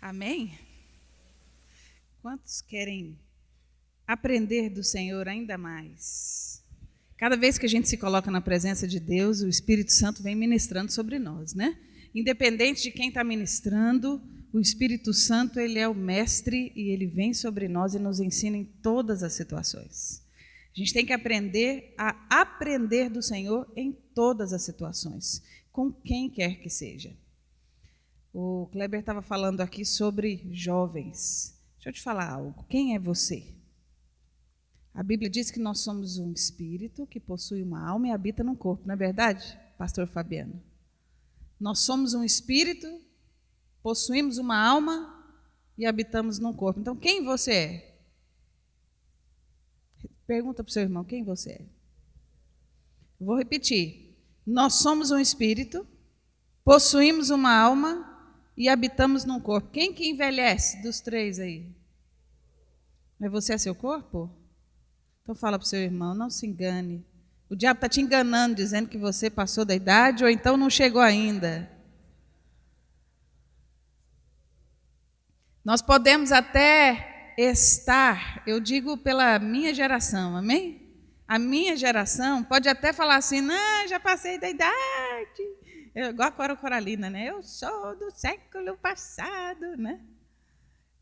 Amém? Quantos querem aprender do Senhor ainda mais? Cada vez que a gente se coloca na presença de Deus, o Espírito Santo vem ministrando sobre nós, né? Independente de quem está ministrando, o Espírito Santo, ele é o mestre e ele vem sobre nós e nos ensina em todas as situações. A gente tem que aprender a aprender do Senhor em todas as situações, com quem quer que seja. O Kleber estava falando aqui sobre jovens. Deixa eu te falar algo. Quem é você? A Bíblia diz que nós somos um espírito que possui uma alma e habita num corpo, não é verdade, pastor Fabiano? Nós somos um espírito, possuímos uma alma e habitamos num corpo. Então, quem você é? Pergunta para o seu irmão, quem você é? Vou repetir. Nós somos um espírito, possuímos uma alma e habitamos num corpo. Quem que envelhece dos três aí? Mas você é seu corpo? Então fala para o seu irmão, não se engane. O diabo está te enganando, dizendo que você passou da idade ou então não chegou ainda. Nós podemos até estar, eu digo pela minha geração, amém? A minha geração pode até falar assim, não, já passei da idade. Igual a Cora Coralina, né? Eu sou do século passado, né?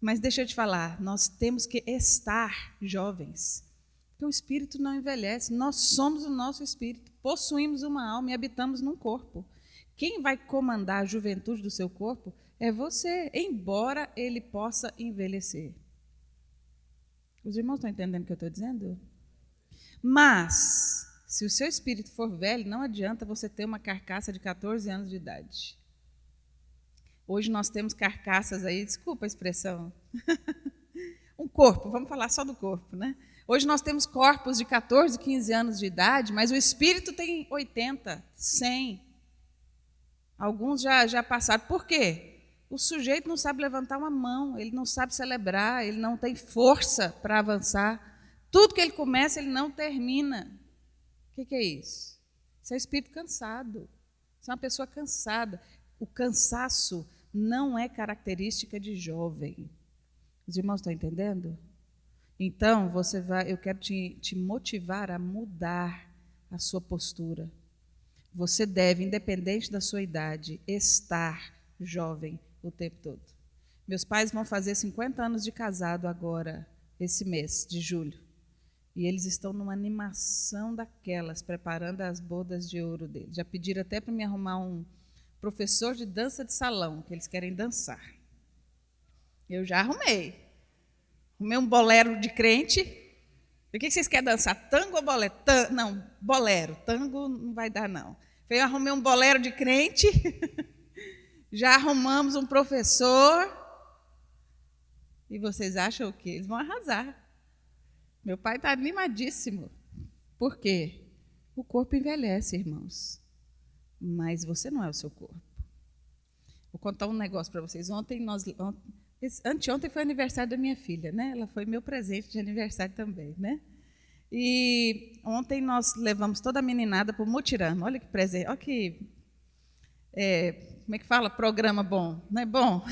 Mas deixa eu te falar, nós temos que estar jovens. Porque o espírito não envelhece, nós somos o nosso espírito, possuímos uma alma e habitamos num corpo. Quem vai comandar a juventude do seu corpo é você, embora ele possa envelhecer. Os irmãos estão entendendo o que eu estou dizendo? Mas, se o seu espírito for velho, não adianta você ter uma carcaça de 14 anos de idade. Hoje nós temos carcaças aí, desculpa a expressão, um corpo, vamos falar só do corpo, né? Hoje nós temos corpos de 14, 15 anos de idade, mas o espírito tem 80, 100. Alguns já passaram. Por quê? O sujeito não sabe levantar uma mão, ele não sabe celebrar, ele não tem força para avançar. Tudo que ele começa, ele não termina. O que é isso? Isso é espírito cansado. Isso é uma pessoa cansada. O cansaço não é característica de jovem. Os irmãos estão entendendo? Então, eu quero te motivar a mudar a sua postura. Você deve, independente da sua idade, estar jovem o tempo todo. Meus pais vão fazer 50 anos de casado agora, esse mês de julho. E eles estão numa animação daquelas, preparando as bodas de ouro deles. Já pediram até para me arrumar um professor de dança de salão, que eles querem dançar. Eu já arrumei. Arrumei um bolero de crente. O que vocês querem dançar? Tango ou bolero? Não, bolero. Tango não vai dar, não. Eu arrumei um bolero de crente. Já arrumamos um professor. E vocês acham o quê? Eles vão arrasar. Meu pai está animadíssimo. Por quê? O corpo envelhece, irmãos. Mas você não é o seu corpo. Vou contar um negócio para vocês. Anteontem foi aniversário da minha filha, né? Ela foi meu presente de aniversário também, né? E ontem nós levamos toda a meninada para o mutirão. Olha que presente, olha que, como é que fala? Programa bom, não é bom?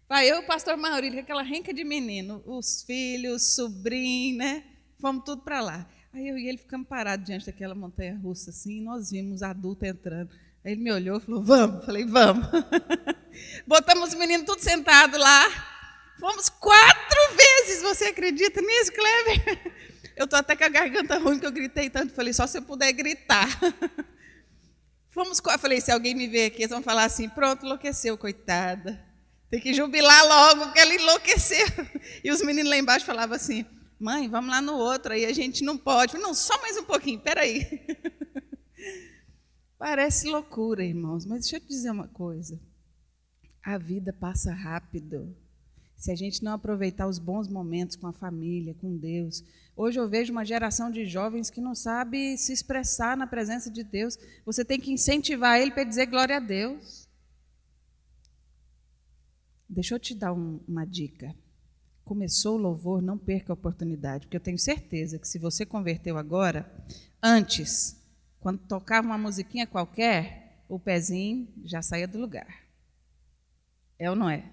Vai eu e o pastor Maurílio, aquela renca de menino, os filhos, sobrinho, né? Fomos tudo para lá. Aí eu e ele ficamos parados diante daquela montanha-russa, assim, e nós vimos adultos entrando. Aí ele me olhou e falou, vamos. Falei, vamos. Botamos os meninos tudo sentados lá. Fomos 4 vezes, você acredita nisso, Kleber? Eu estou até com a garganta ruim, que eu gritei tanto. Falei, só se eu puder gritar. Falei, se alguém me ver aqui, eles vão falar assim, pronto, enlouqueceu, coitada. Tem que jubilar logo, porque ela enlouqueceu. E os meninos lá embaixo falavam assim, mãe, vamos lá no outro, aí a gente não pode. Falei, não, só mais um pouquinho, peraí. Parece loucura, irmãos, mas deixa eu te dizer uma coisa. A vida passa rápido. Se a gente não aproveitar os bons momentos com a família, com Deus. Hoje eu vejo uma geração de jovens que não sabe se expressar na presença de Deus. Você tem que incentivar ele para dizer glória a Deus. Deixa eu te dar uma dica. Começou o louvor, não perca a oportunidade, porque eu tenho certeza que se você converteu agora, antes, quando tocava uma musiquinha qualquer, o pezinho já saía do lugar. É ou não é?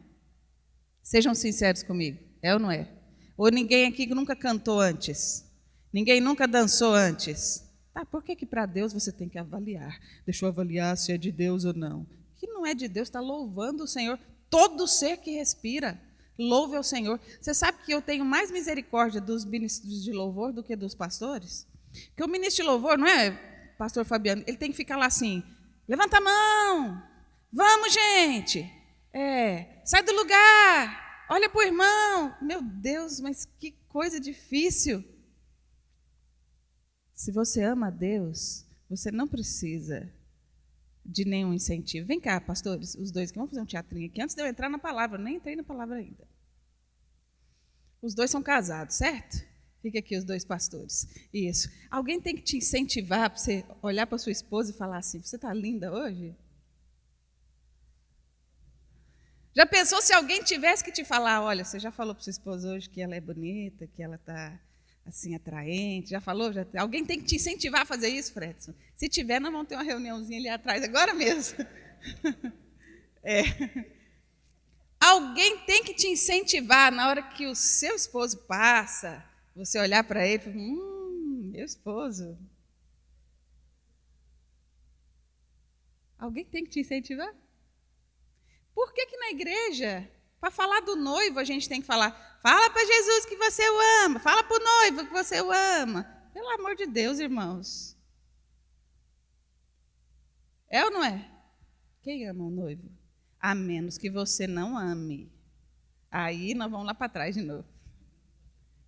Sejam sinceros comigo, é ou não é? Ou ninguém aqui nunca cantou antes? Ninguém nunca dançou antes? Tá, por que para Deus você tem que avaliar? Deixa eu avaliar se é de Deus ou não. Que não é de Deus, está louvando o Senhor. Todo ser que respira, louve ao Senhor. Você sabe que eu tenho mais misericórdia dos ministros de louvor do que dos pastores? Porque o ministro de louvor, não é, pastor Fabiano, ele tem que ficar lá assim, levanta a mão, vamos, gente, sai do lugar, olha para o irmão. Meu Deus, mas que coisa difícil. Se você ama a Deus, você não precisa de nenhum incentivo. Vem cá, pastores, os dois, que vamos fazer um teatrinho aqui. Antes de eu entrar na palavra, eu nem entrei na palavra ainda. Os dois são casados, certo? Fica aqui os dois pastores. Isso. Alguém tem que te incentivar para você olhar para sua esposa e falar assim, você está linda hoje? Já pensou se alguém tivesse que te falar, olha, você já falou para sua esposa hoje que ela é bonita, que ela está assim, atraente, já falou? Alguém tem que te incentivar a fazer isso, Fredson? Se tiver, nós vamos ter uma reuniãozinha ali atrás, agora mesmo. Alguém tem que te incentivar na hora que o seu esposo passa, você olhar para ele e falar, meu esposo. Alguém tem que te incentivar? Por que na igreja, para falar do noivo, a gente tem que falar, fala para Jesus que você o ama, fala para o noivo que você o ama. Pelo amor de Deus, irmãos. É ou não é? Quem ama o noivo? A menos que você não ame. Aí nós vamos lá para trás de novo.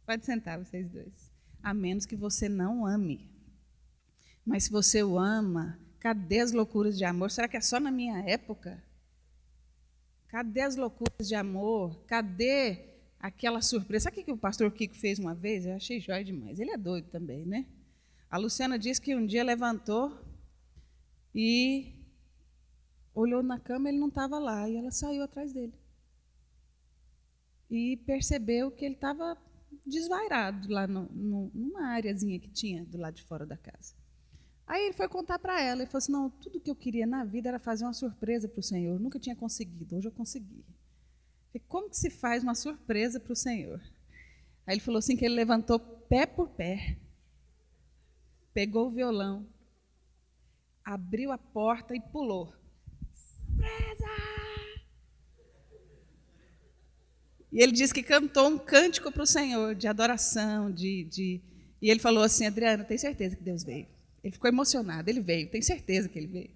Pode sentar, vocês dois. A menos que você não ame. Mas se você o ama, cadê as loucuras de amor? Será que é só na minha época? Cadê as loucuras de amor? Cadê aquela surpresa? Sabe o que o pastor Kiko fez uma vez? Eu achei jóia demais. Ele é doido também, né? A Luciana disse que um dia levantou e olhou na cama, ele não estava lá, e ela saiu atrás dele. E percebeu que ele estava desvairado lá numa areazinha que tinha do lado de fora da casa. Aí ele foi contar para ela, ele falou assim, não, tudo que eu queria na vida era fazer uma surpresa para o Senhor, eu nunca tinha conseguido, hoje eu consegui. Falei, como que se faz uma surpresa para o Senhor? Aí ele falou assim, que ele levantou pé por pé, pegou o violão, abriu a porta e pulou. Surpresa! E ele disse que cantou um cântico para o Senhor, de adoração, E ele falou assim, Adriana, tem certeza que Deus veio? Ele ficou emocionado, ele veio, tem certeza que ele veio.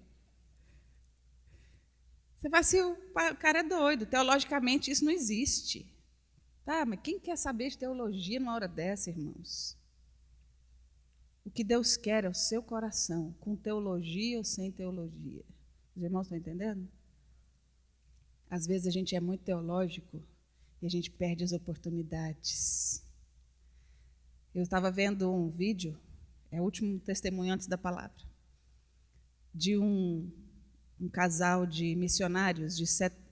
Você vai assim, o cara é doido, teologicamente isso não existe. Tá, mas quem quer saber de teologia numa hora dessa, irmãos? O que Deus quer é o seu coração, com teologia ou sem teologia. Os irmãos estão entendendo? Às vezes a gente é muito teológico e a gente perde as oportunidades. Eu estava vendo um vídeo, é o último testemunho antes da palavra, de um casal de missionários,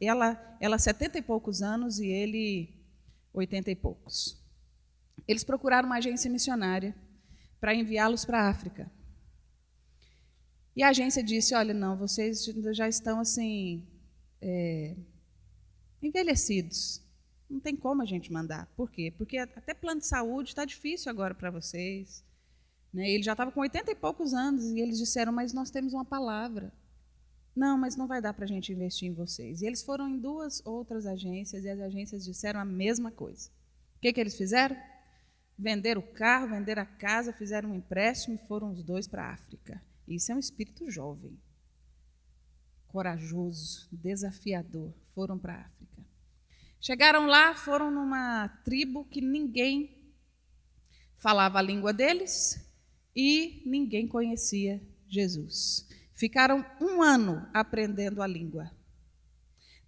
ela 70 e poucos anos e ele 80 e poucos. Eles procuraram uma agência missionária para enviá-los para a África. E a agência disse, olha, não, vocês já estão assim, envelhecidos. Não tem como a gente mandar. Por quê? Porque até plano de saúde está difícil agora para vocês. Né? Ele já estava com 80 e poucos anos e eles disseram, mas nós temos uma palavra. Não, mas não vai dar para a gente investir em vocês. E eles foram em 2 outras agências e as agências disseram a mesma coisa. O que eles fizeram? Venderam o carro, venderam a casa, fizeram um empréstimo e foram os 2 para a África. Isso é um espírito jovem, corajoso, desafiador. Foram para a África. Chegaram lá, foram numa tribo que ninguém falava a língua deles e ninguém conhecia Jesus. Ficaram 1 ano aprendendo a língua.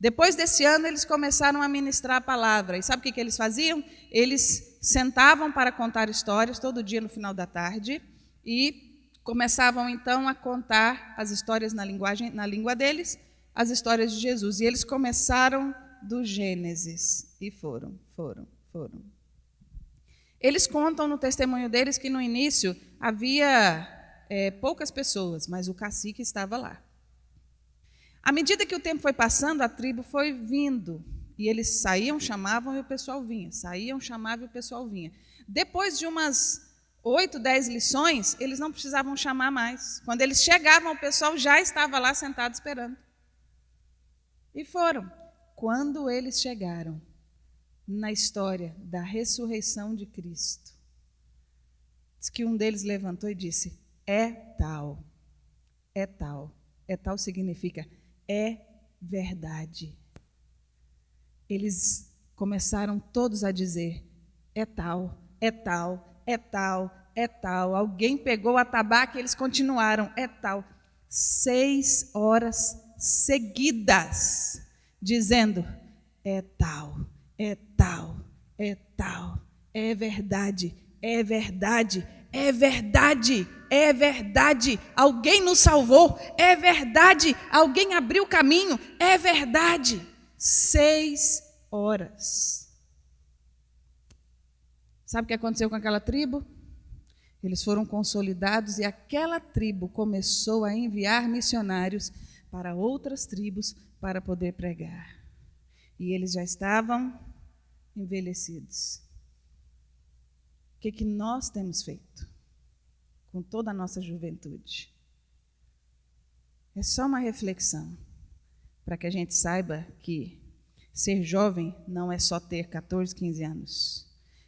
Depois desse ano, eles começaram a ministrar a palavra. E sabe o que eles faziam? Eles sentavam para contar histórias todo dia no final da tarde e começavam então a contar as histórias na língua deles, as histórias de Jesus. E eles começaram do Gênesis e foram. Eles contam no testemunho deles que no início havia poucas pessoas, mas o cacique estava lá. À medida que o tempo foi passando, a tribo foi vindo E eles saíam, chamavam e o pessoal vinha. Saíam, chamavam e o pessoal vinha. Depois de umas 8, 10 lições, eles não precisavam chamar mais. Quando eles chegavam, o pessoal já estava lá sentado esperando. E foram. Quando eles chegaram na história da ressurreição de Cristo, diz que um deles levantou e disse: é tal. É tal. É tal significa é verdade. Eles começaram todos a dizer: é tal, é tal, é tal, é tal. Alguém pegou o atabaque e eles continuaram: é tal. 6 horas seguidas, dizendo: é tal, é tal, é tal, é verdade, é verdade, é verdade, é verdade. Alguém nos salvou, é verdade. Alguém abriu o caminho, é verdade. 6 horas. Sabe o que aconteceu com aquela tribo? Eles foram consolidados e aquela tribo começou a enviar missionários para outras tribos para poder pregar. E eles já estavam envelhecidos. O que nós temos feito com toda a nossa juventude? É só uma reflexão, para que a gente saiba que ser jovem não é só ter 14, 15 anos.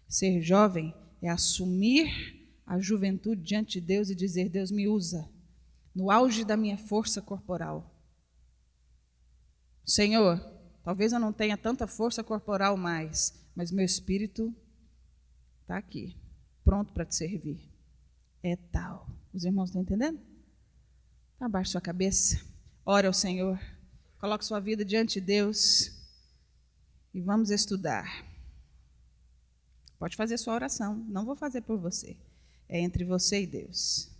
Ser jovem é assumir a juventude diante de Deus e dizer: Deus, me usa no auge da minha força corporal. Senhor, talvez eu não tenha tanta força corporal mais, mas meu espírito está aqui, pronto para te servir. É tal. Os irmãos estão entendendo? Abaixe sua cabeça, ore ao Senhor, coloque sua vida diante de Deus e vamos estudar. Pode fazer sua oração, não vou fazer por você. É entre você e Deus.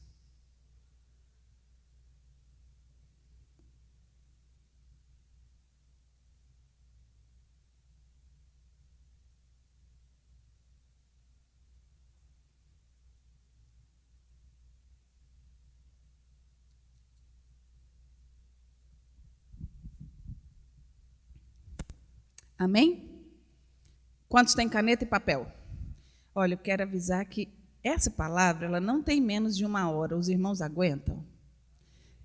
Amém? Quantos têm caneta e papel? Olha, eu quero avisar que essa palavra ela não tem menos de 1 hora. Os irmãos aguentam?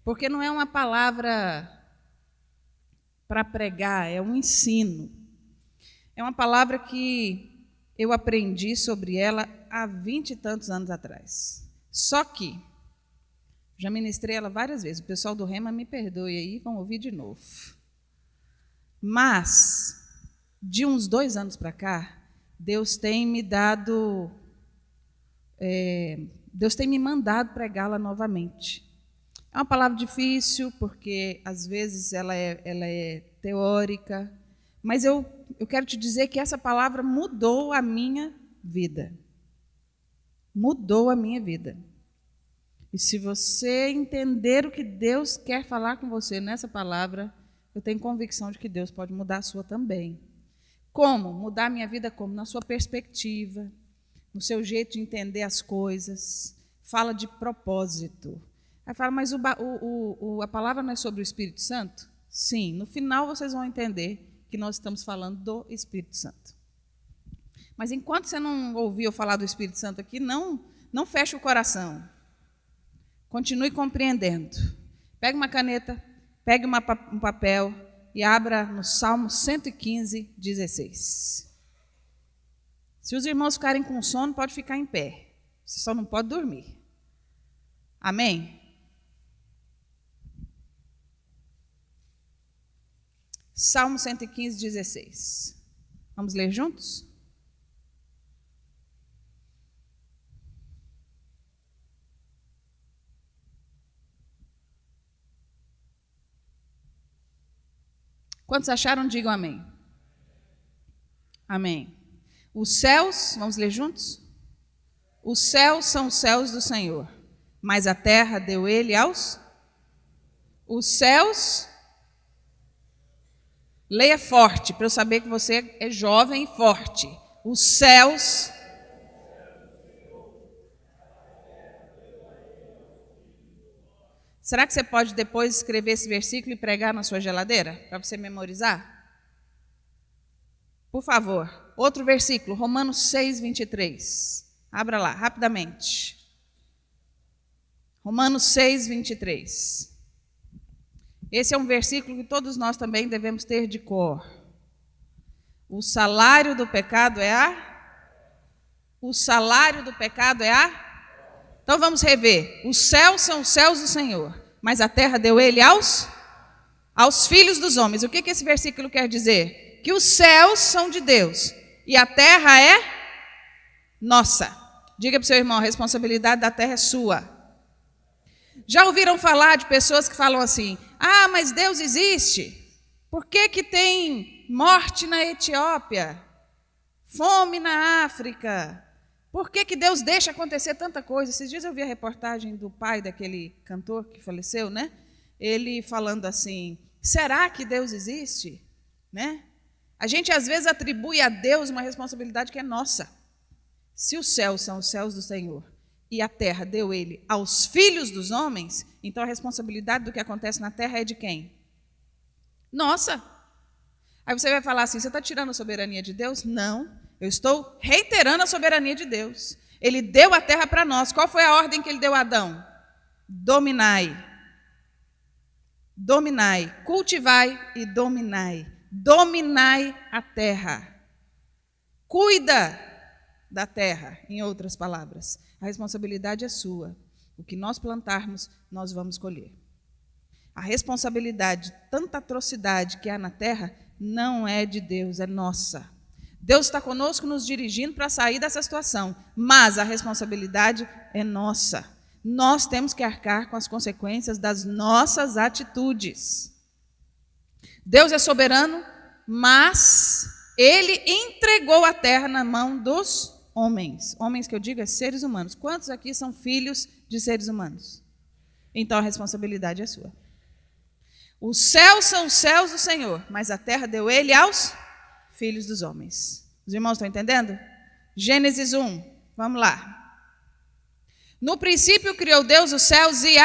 Porque não é uma palavra para pregar, é um ensino. É uma palavra que eu aprendi sobre ela há 20 e tantos anos atrás. Só que já ministrei ela várias vezes. O pessoal do Rema me perdoe aí, vão ouvir de novo. Mas de uns 2 anos para cá, Deus tem me dado, Deus tem me mandado pregá-la novamente. É uma palavra difícil, porque às vezes ela é teórica, mas eu quero te dizer que essa palavra mudou a minha vida. Mudou a minha vida. E se você entender o que Deus quer falar com você nessa palavra, eu tenho convicção de que Deus pode mudar a sua também. Como? Mudar a minha vida como? Na sua perspectiva, no seu jeito de entender as coisas. Fala de propósito. Aí fala, mas a palavra não é sobre o Espírito Santo? Sim, no final vocês vão entender que nós estamos falando do Espírito Santo. Mas enquanto você não ouviu falar do Espírito Santo aqui, não feche o coração. Continue compreendendo. Pegue uma caneta, pegue um papel e abra no Salmo 115, 16. Se os irmãos ficarem com sono, pode ficar em pé. Você só não pode dormir. Amém? Salmo 115, 16. Vamos ler juntos? Quantos acharam? Digam amém. Amém. Os céus, vamos ler juntos? Os céus são os céus do Senhor, mas a terra deu ele aos... Os céus... Leia forte, para eu saber que você é jovem e forte. Os céus... Será que você pode depois escrever esse versículo e pregar na sua geladeira, para você memorizar? Por favor, outro versículo, Romanos 6, 23. Abra lá, rapidamente. Romanos 6, 23. Esse é um versículo que todos nós também devemos ter de cor. O salário do pecado é O salário do pecado é Então vamos rever. Os céus são os céus do Senhor, mas a terra deu ele aos filhos dos homens. O que esse versículo quer dizer? Que os céus são de Deus e a terra é nossa. Diga para o seu irmão, a responsabilidade da terra é sua. Já ouviram falar de pessoas que falam assim: ah, mas Deus existe? Por que tem morte na Etiópia? Fome na África? Por que Deus deixa acontecer tanta coisa? Esses dias eu vi a reportagem do pai daquele cantor que faleceu, né? Ele falando assim: será que Deus existe? Né? A gente às vezes atribui a Deus uma responsabilidade que é nossa. Se os céus são os céus do Senhor e a terra deu ele aos filhos dos homens, então a responsabilidade do que acontece na terra é de quem? Nossa. Aí você vai falar assim: você está tirando a soberania de Deus? Não, eu estou reiterando a soberania de Deus. Ele deu a terra para nós. Qual foi a ordem que ele deu a Adão? Dominai. Dominai, cultivai e dominai. Dominai a terra. Cuida da terra, em outras palavras. A responsabilidade é sua. O que nós plantarmos, nós vamos colher. A responsabilidade de tanta atrocidade que há na terra não é de Deus, é nossa. Deus está conosco nos dirigindo para sair dessa situação, mas a responsabilidade é nossa. Nós temos que arcar com as consequências das nossas atitudes. Deus é soberano, mas Ele entregou a terra na mão dos homens. Homens que eu digo é seres humanos. Quantos aqui são filhos de seres humanos? Então a responsabilidade é sua. Os céus são os céus do Senhor, mas a terra deu Ele aos filhos dos homens. Os irmãos estão entendendo? Gênesis 1, vamos lá. No princípio criou Deus os céus e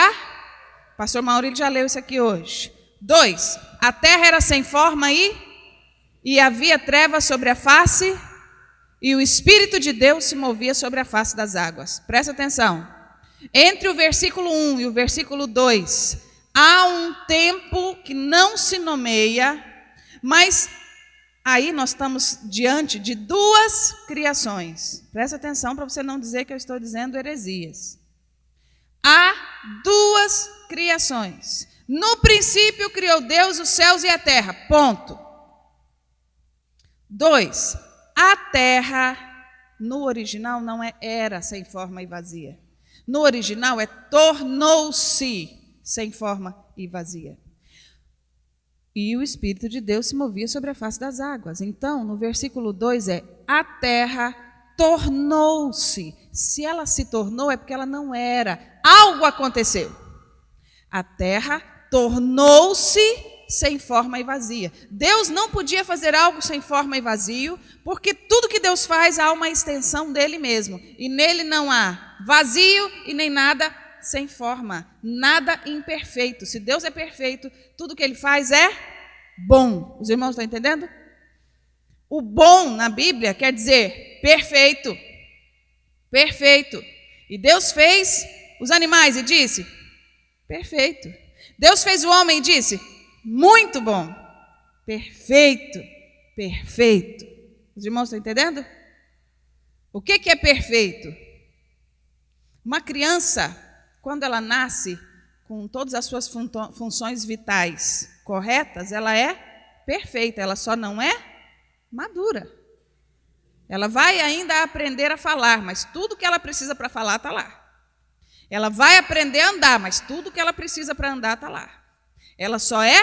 Pastor Maurílio já leu isso aqui hoje. 2, a terra era sem forma e havia trevas sobre a face, e o Espírito de Deus se movia sobre a face das águas. Presta atenção. Entre o versículo 1 e o versículo 2, há um tempo que não se nomeia, mas aí nós estamos diante de duas criações. Presta atenção para você não dizer que eu estou dizendo heresias. Há duas criações. No princípio criou Deus os céus e a terra. Ponto. 2. A terra, no original, não era sem forma e vazia. No original tornou-se sem forma e vazia. E o Espírito de Deus se movia sobre a face das águas. Então, no versículo 2 a terra tornou-se. Se ela se tornou, é porque ela não era. Algo aconteceu. A terra tornou-se sem forma e vazia. Deus não podia fazer algo sem forma e vazio, porque tudo que Deus faz há uma extensão dele mesmo. E nele não há vazio e nem nada sem forma, nada imperfeito. Se Deus é perfeito, tudo que ele faz é bom. Os irmãos estão entendendo? O bom na Bíblia quer dizer perfeito. Perfeito. E Deus fez os animais e disse: perfeito. Deus fez o homem e disse: muito bom. Perfeito. Perfeito. Os irmãos estão entendendo? O que é perfeito? Uma criança, quando ela nasce com todas as suas funções vitais corretas, ela é perfeita, ela só não é madura. Ela vai ainda aprender a falar, mas tudo que ela precisa para falar está lá. Ela vai aprender a andar, mas tudo que ela precisa para andar está lá. Ela só é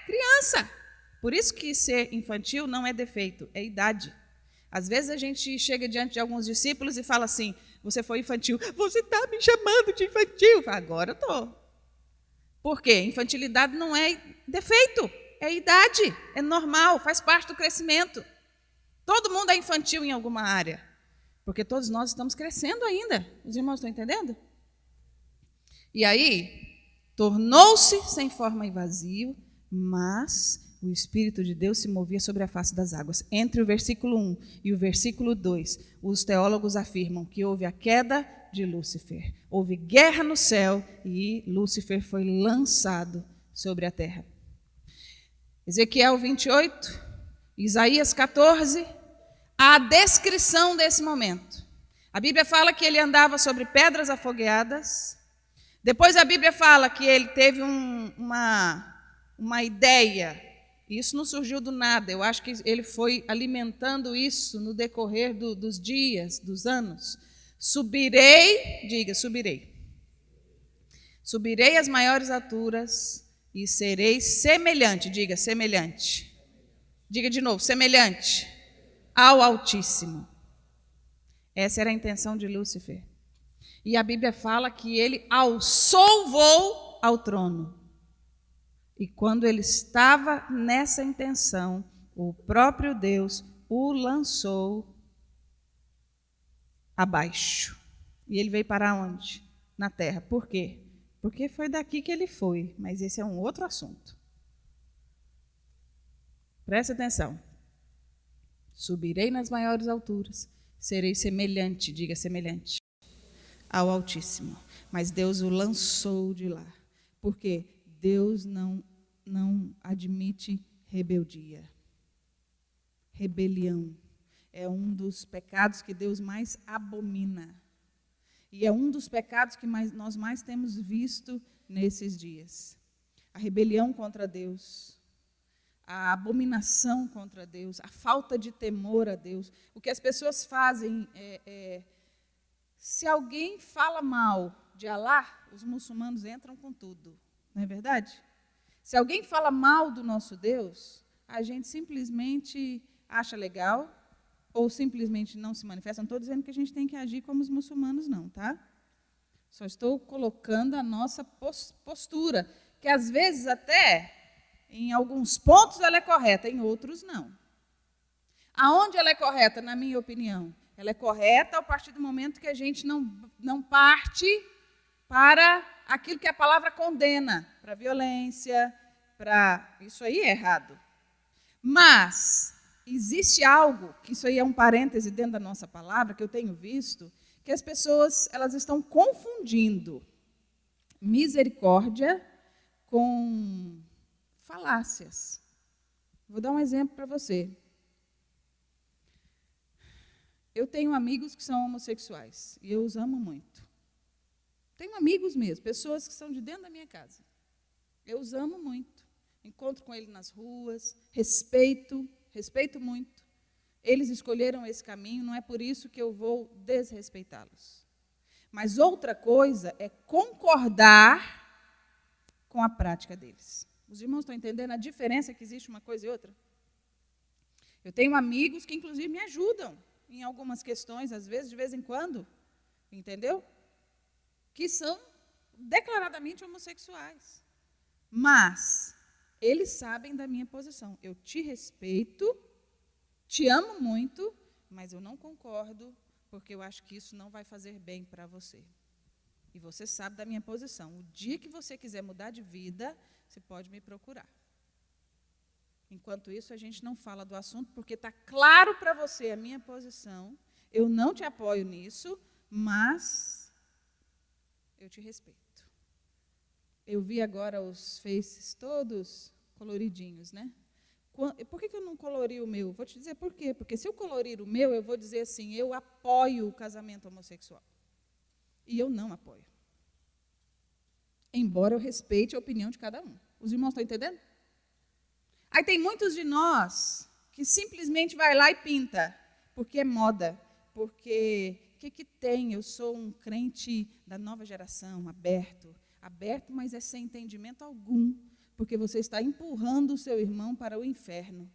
criança. Por isso que ser infantil não é defeito, é idade. Às vezes a gente chega diante de alguns discípulos e fala assim: você foi infantil. Você está me chamando de infantil. Agora eu estou. Por quê? Infantilidade não é defeito, é idade, é normal, faz parte do crescimento. Todo mundo é infantil em alguma área, porque todos nós estamos crescendo ainda. Os irmãos estão entendendo? E aí, tornou-se sem forma e vazio, mas o Espírito de Deus se movia sobre a face das águas. Entre o versículo 1 e o versículo 2, os teólogos afirmam que houve a queda de Lúcifer. Houve guerra no céu e Lúcifer foi lançado sobre a terra. Ezequiel 28, Isaías 14, a descrição desse momento. A Bíblia fala que ele andava sobre pedras afogueadas. Depois a Bíblia fala que ele teve uma ideia. Isso não surgiu do nada. Eu acho que ele foi alimentando isso no decorrer dos dias, dos anos. Subirei, diga, subirei. Subirei às maiores alturas e serei semelhante, diga, semelhante. Diga de novo, semelhante ao Altíssimo. Essa era a intenção de Lúcifer. E a Bíblia fala que ele alçou voo ao trono. E quando ele estava nessa intenção, o próprio Deus o lançou abaixo. E ele veio parar onde? Na terra. Por quê? Porque foi daqui que ele foi, mas esse é um outro assunto. Presta atenção. Subirei nas maiores alturas, serei semelhante, diga semelhante, ao Altíssimo. Mas Deus o lançou de lá. Por quê? Deus não admite rebeldia. Rebelião é um dos pecados que Deus mais abomina. E é um dos pecados que nós mais temos visto nesses dias. A rebelião contra Deus, a abominação contra Deus, a falta de temor a Deus. O que as pessoas fazem se alguém fala mal de Alá, os muçulmanos entram com tudo. Não é verdade? Se alguém fala mal do nosso Deus, a gente simplesmente acha legal ou simplesmente não se manifesta. Não estou dizendo que a gente tem que agir como os muçulmanos, não, tá? Só estou colocando a nossa postura, que às vezes até, em alguns pontos, ela é correta, em outros não. Aonde ela é correta, na minha opinião? Ela é correta a partir do momento que a gente não parte para aquilo que a palavra condena, para a violência, para... Isso aí é errado. Mas existe algo, que isso aí é um parêntese dentro da nossa palavra, que eu tenho visto, que as pessoas elas estão confundindo misericórdia com falácias. Vou dar um exemplo para você. Eu tenho amigos que são homossexuais e eu os amo muito. Tenho amigos mesmo, pessoas que são de dentro da minha casa. Eu os amo muito. Encontro com eles nas ruas, respeito muito. Eles escolheram esse caminho, não é por isso que eu vou desrespeitá-los. Mas outra coisa é concordar com a prática deles. Os irmãos estão entendendo a diferença que existe uma coisa e outra? Eu tenho amigos que, inclusive, me ajudam em algumas questões, às vezes, de vez em quando, entendeu? Que são declaradamente homossexuais. Mas eles sabem da minha posição. Eu te respeito, te amo muito, mas eu não concordo, porque eu acho que isso não vai fazer bem para você. E você sabe da minha posição. O dia que você quiser mudar de vida, você pode me procurar. Enquanto isso, a gente não fala do assunto, porque está claro para você a minha posição. Eu não te apoio nisso, mas eu te respeito. Eu vi agora os faces todos coloridinhos, né? Por que eu não colori o meu? Vou te dizer por quê. Porque se eu colorir o meu, eu vou dizer assim, eu apoio o casamento homossexual. E eu não apoio. Embora eu respeite a opinião de cada um. Os irmãos estão entendendo? Aí tem muitos de nós que simplesmente vai lá e pinta, porque é moda, porque o que tem? Eu sou um crente da nova geração, aberto, mas é sem entendimento algum, porque você está empurrando o seu irmão para o inferno.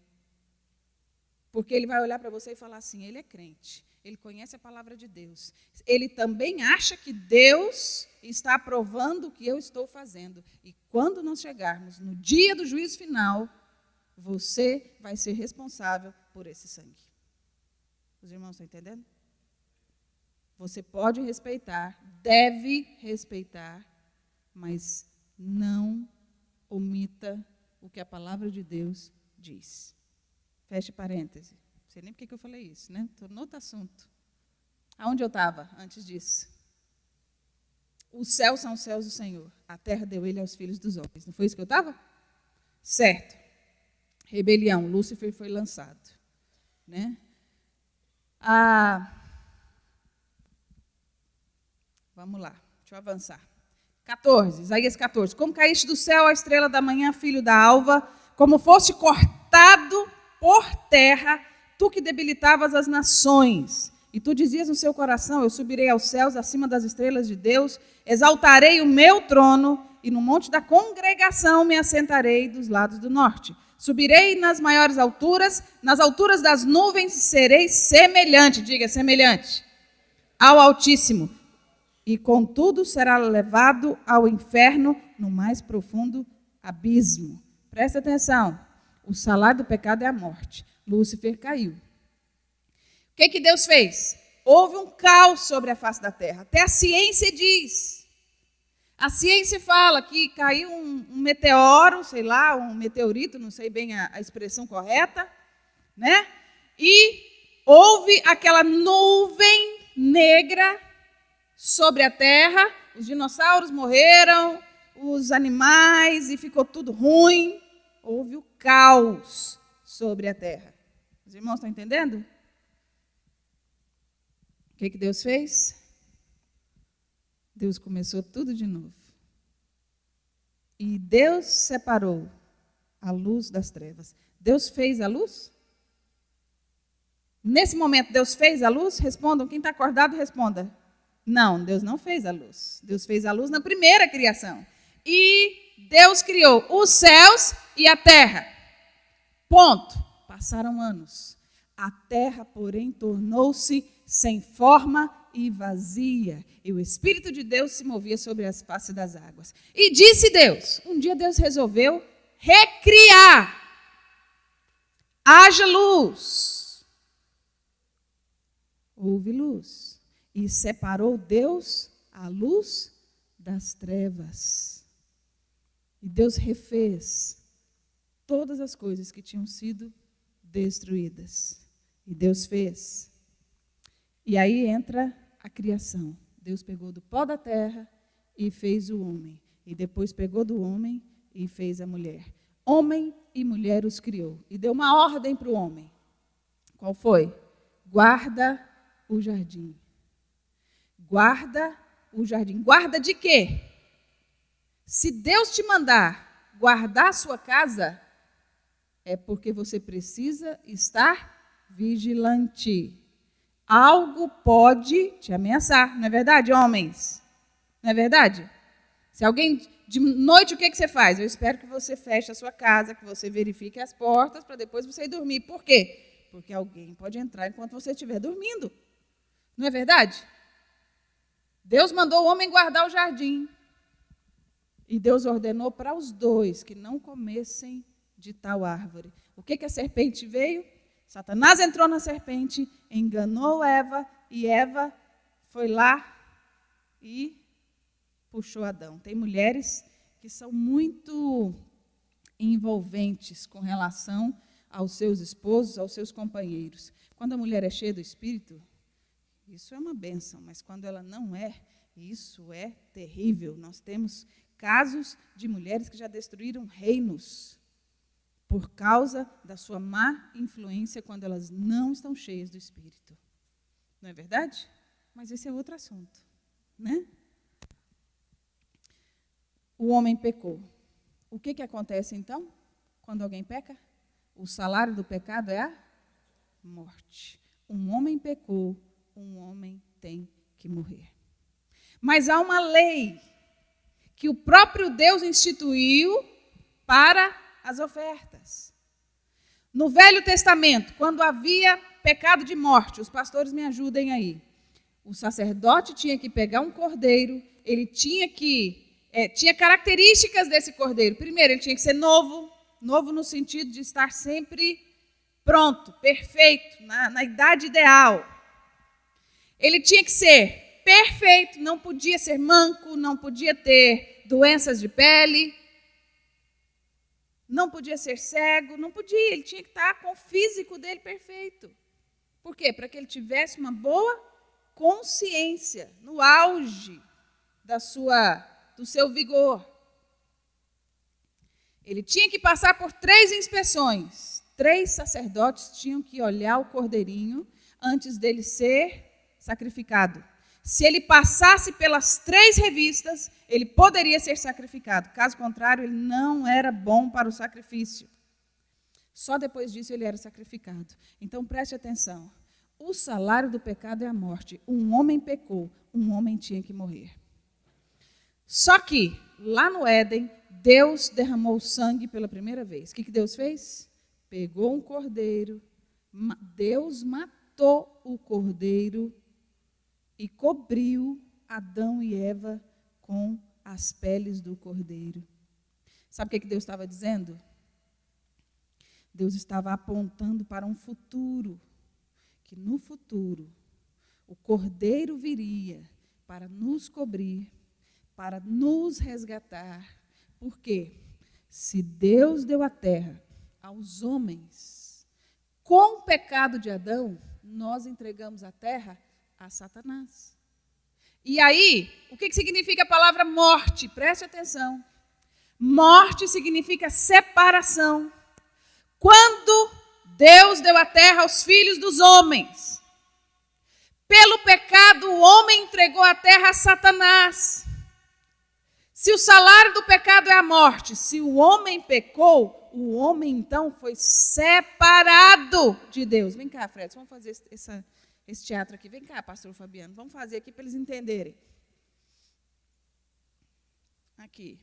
Porque ele vai olhar para você e falar assim, ele é crente, ele conhece a palavra de Deus, ele também acha que Deus está aprovando o que eu estou fazendo. E quando nós chegarmos no dia do juízo final, você vai ser responsável por esse sangue. Os irmãos estão entendendo? Você pode respeitar, deve respeitar, mas não omita o que a palavra de Deus diz. Feche parêntese. Não sei nem por que eu falei isso, né? Estou no outro assunto. Aonde eu estava antes disso? Os céus são os céus do Senhor. A terra deu ele aos filhos dos homens. Não foi isso que eu estava? Certo. Rebelião. Lúcifer foi lançado. Né? Vamos lá. Deixa eu avançar. 14. Isaías 14. Como caíste do céu a estrela da manhã, filho da alva, como foste cortado por terra, tu que debilitavas as nações. E tu dizias no seu coração, eu subirei aos céus, acima das estrelas de Deus, exaltarei o meu trono, e no monte da congregação me assentarei dos lados do norte. Subirei nas maiores alturas, nas alturas das nuvens serei semelhante, diga semelhante, ao Altíssimo. E contudo será levado ao inferno, no mais profundo abismo. Presta atenção, o salário do pecado é a morte. Lúcifer caiu. O que Deus fez? Houve um caos sobre a face da terra. Até a ciência diz. A ciência fala que caiu um meteoro, sei lá, um meteorito, não sei bem a expressão correta, né? E houve aquela nuvem negra sobre a terra, os dinossauros morreram, os animais, e ficou tudo ruim. Houve o caos sobre a terra. Os irmãos estão entendendo? O que Deus fez? Deus começou tudo de novo. E Deus separou a luz das trevas. Deus fez a luz? Nesse momento, Deus fez a luz? Respondam, quem está acordado, responda. Não, Deus não fez a luz. Deus fez a luz na primeira criação. E Deus criou os céus e a terra. Ponto. Passaram anos. A terra, porém, tornou-se sem forma e vazia. E o Espírito de Deus se movia sobre as faces das águas. E disse Deus, um dia Deus resolveu recriar. Haja luz. Houve luz. E separou Deus a luz das trevas. E Deus refez todas as coisas que tinham sido destruídas. E Deus fez. E aí entra a criação. Deus pegou do pó da terra e fez o homem. E depois pegou do homem e fez a mulher. Homem e mulher os criou. E deu uma ordem para o homem. Qual foi? Guarda o jardim. Guarda o jardim. Guarda de quê? Se Deus te mandar guardar a sua casa, é porque você precisa estar vigilante. Algo pode te ameaçar, não é verdade, homens? Não é verdade? Se alguém, de noite, o que você faz? Eu espero que você feche a sua casa, que você verifique as portas, para depois você ir dormir. Por quê? Porque alguém pode entrar enquanto você estiver dormindo. Não é verdade? Deus mandou o homem guardar o jardim. E Deus ordenou para os dois que não comessem de tal árvore. O que a serpente veio? Satanás entrou na serpente, enganou Eva, e Eva foi lá e puxou Adão. Tem mulheres que são muito envolventes com relação aos seus esposos, aos seus companheiros. Quando a mulher é cheia do Espírito, isso é uma bênção, mas quando ela não é, isso é terrível. Nós temos casos de mulheres que já destruíram reinos por causa da sua má influência quando elas não estão cheias do Espírito. Não é verdade? Mas esse é outro assunto, né? O homem pecou. O que acontece então quando alguém peca? O salário do pecado é a morte. Um homem pecou, um homem tem que morrer. Mas há uma lei que o próprio Deus instituiu para as ofertas. No Velho Testamento, quando havia pecado de morte, os pastores me ajudem aí, o sacerdote tinha que pegar um cordeiro, ele tinha características desse cordeiro. Primeiro, ele tinha que ser novo no sentido de estar sempre pronto, perfeito, na idade ideal. Ele tinha que ser perfeito, não podia ser manco, não podia ter doenças de pele. não podia ser cego, não podia, ele tinha que estar com o físico dele perfeito. Por quê? Para que ele tivesse uma boa consciência, no auge do seu vigor. Ele tinha que passar por 3 inspeções. 3 sacerdotes tinham que olhar o cordeirinho antes dele ser sacrificado. Se ele passasse pelas 3 revistas, ele poderia ser sacrificado. Caso contrário, ele não era bom para o sacrifício. Só depois disso ele era sacrificado. Então preste atenção. O salário do pecado é a morte. Um homem pecou, um homem tinha que morrer. Só que, lá no Éden, Deus derramou sangue pela primeira vez. O que Deus fez? Pegou um cordeiro, Deus matou o cordeiro e cobriu Adão e Eva com as peles do cordeiro. Sabe o que Deus estava dizendo? Deus estava apontando para um futuro, que no futuro o cordeiro viria para nos cobrir, para nos resgatar. Por quê? Se Deus deu a terra aos homens, com o pecado de Adão, nós entregamos a terra a Satanás. E aí, o que significa a palavra morte? Preste atenção. Morte significa separação. Quando Deus deu a terra aos filhos dos homens, pelo pecado o homem entregou a terra a Satanás. Se o salário do pecado é a morte, se o homem pecou, o homem então foi separado de Deus. Vem cá, Fred, vamos fazer esse teatro aqui. Vem cá, pastor Fabiano, vamos fazer aqui para eles entenderem. Aqui.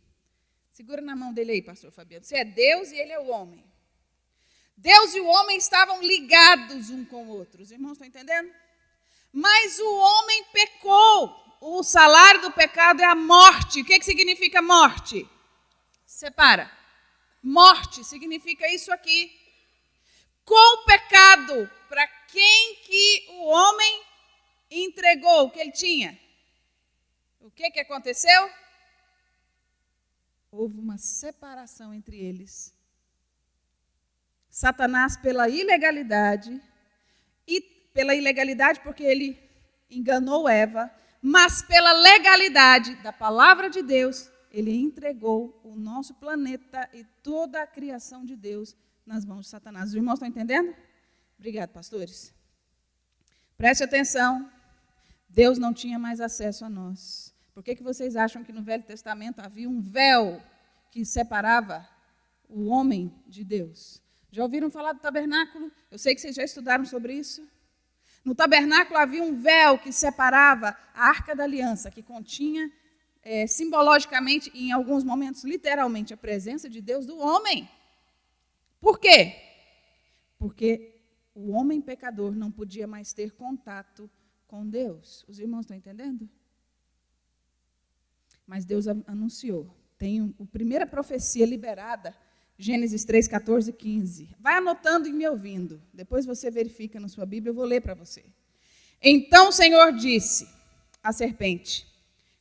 Segura na mão dele aí, pastor Fabiano. Você é Deus e ele é o homem. Deus e o homem estavam ligados um com o outro. Os irmãos estão entendendo? Mas o homem pecou. O salário do pecado é a morte. O que significa morte? Separa. Morte significa isso aqui. Com o pecado, para quem que o homem entregou o que ele tinha? O que aconteceu? Houve uma separação entre eles. Satanás pela ilegalidade, e pela ilegalidade porque ele enganou Eva, mas pela legalidade da palavra de Deus, ele entregou o nosso planeta e toda a criação de Deus nas mãos de Satanás. Os irmãos estão entendendo? Obrigado, pastores. Preste atenção. Deus não tinha mais acesso a nós. Por que vocês acham que no Velho Testamento havia um véu que separava o homem de Deus? Já ouviram falar do tabernáculo? Eu sei que vocês já estudaram sobre isso. No tabernáculo havia um véu que separava a Arca da Aliança, que continha simbologicamente, em alguns momentos, literalmente, a presença de Deus do homem. Por quê? Porque o homem pecador não podia mais ter contato com Deus. Os irmãos estão entendendo? Mas Deus anunciou. Tem a primeira profecia liberada, Gênesis 3, 14 e 15. Vai anotando e me ouvindo. Depois você verifica na sua Bíblia, eu vou ler para você. Então o Senhor disse à serpente: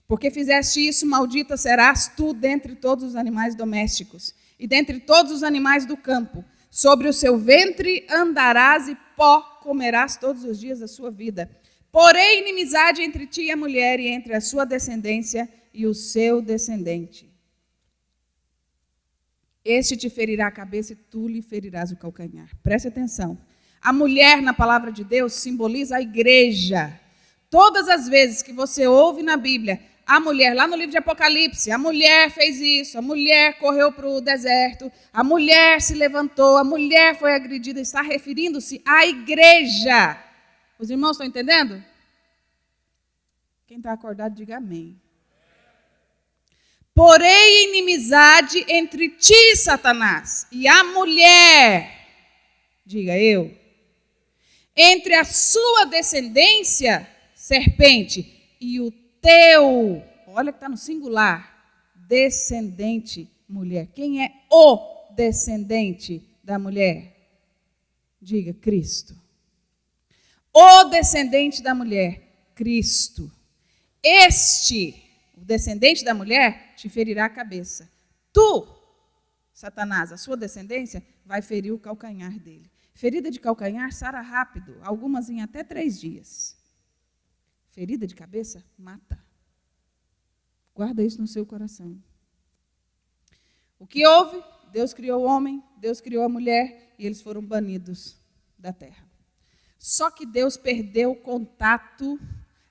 porque fizeste isso, maldita serás tu dentre todos os animais domésticos e dentre todos os animais do campo. Sobre o seu ventre andarás e pó comerás todos os dias da sua vida. Porém, inimizade entre ti e a mulher, e entre a sua descendência e o seu descendente. Este te ferirá a cabeça e tu lhe ferirás o calcanhar. Preste atenção. A mulher, na palavra de Deus, simboliza a igreja. Todas as vezes que você ouve na Bíblia, a mulher, lá no livro de Apocalipse, a mulher fez isso, a mulher correu para o deserto, a mulher se levantou, a mulher foi agredida, está referindo-se à igreja. Os irmãos estão entendendo? Quem está acordado, diga amém. Porém, inimizade entre ti, Satanás, e a mulher, diga eu, entre a sua descendência, serpente, e o teu, olha que está no singular, descendente, mulher. Quem é o descendente da mulher? Diga, Cristo. O descendente da mulher, Cristo. O descendente da mulher, te ferirá a cabeça. Tu Satanás, a sua descendência, vai ferir o calcanhar dele. Ferida de calcanhar sara rápido, algumas em até 3 dias. Ferida de cabeça, mata. Guarda isso no seu coração. O que houve? Deus criou o homem, Deus criou a mulher, e eles foram banidos da terra. Só que Deus perdeu o contato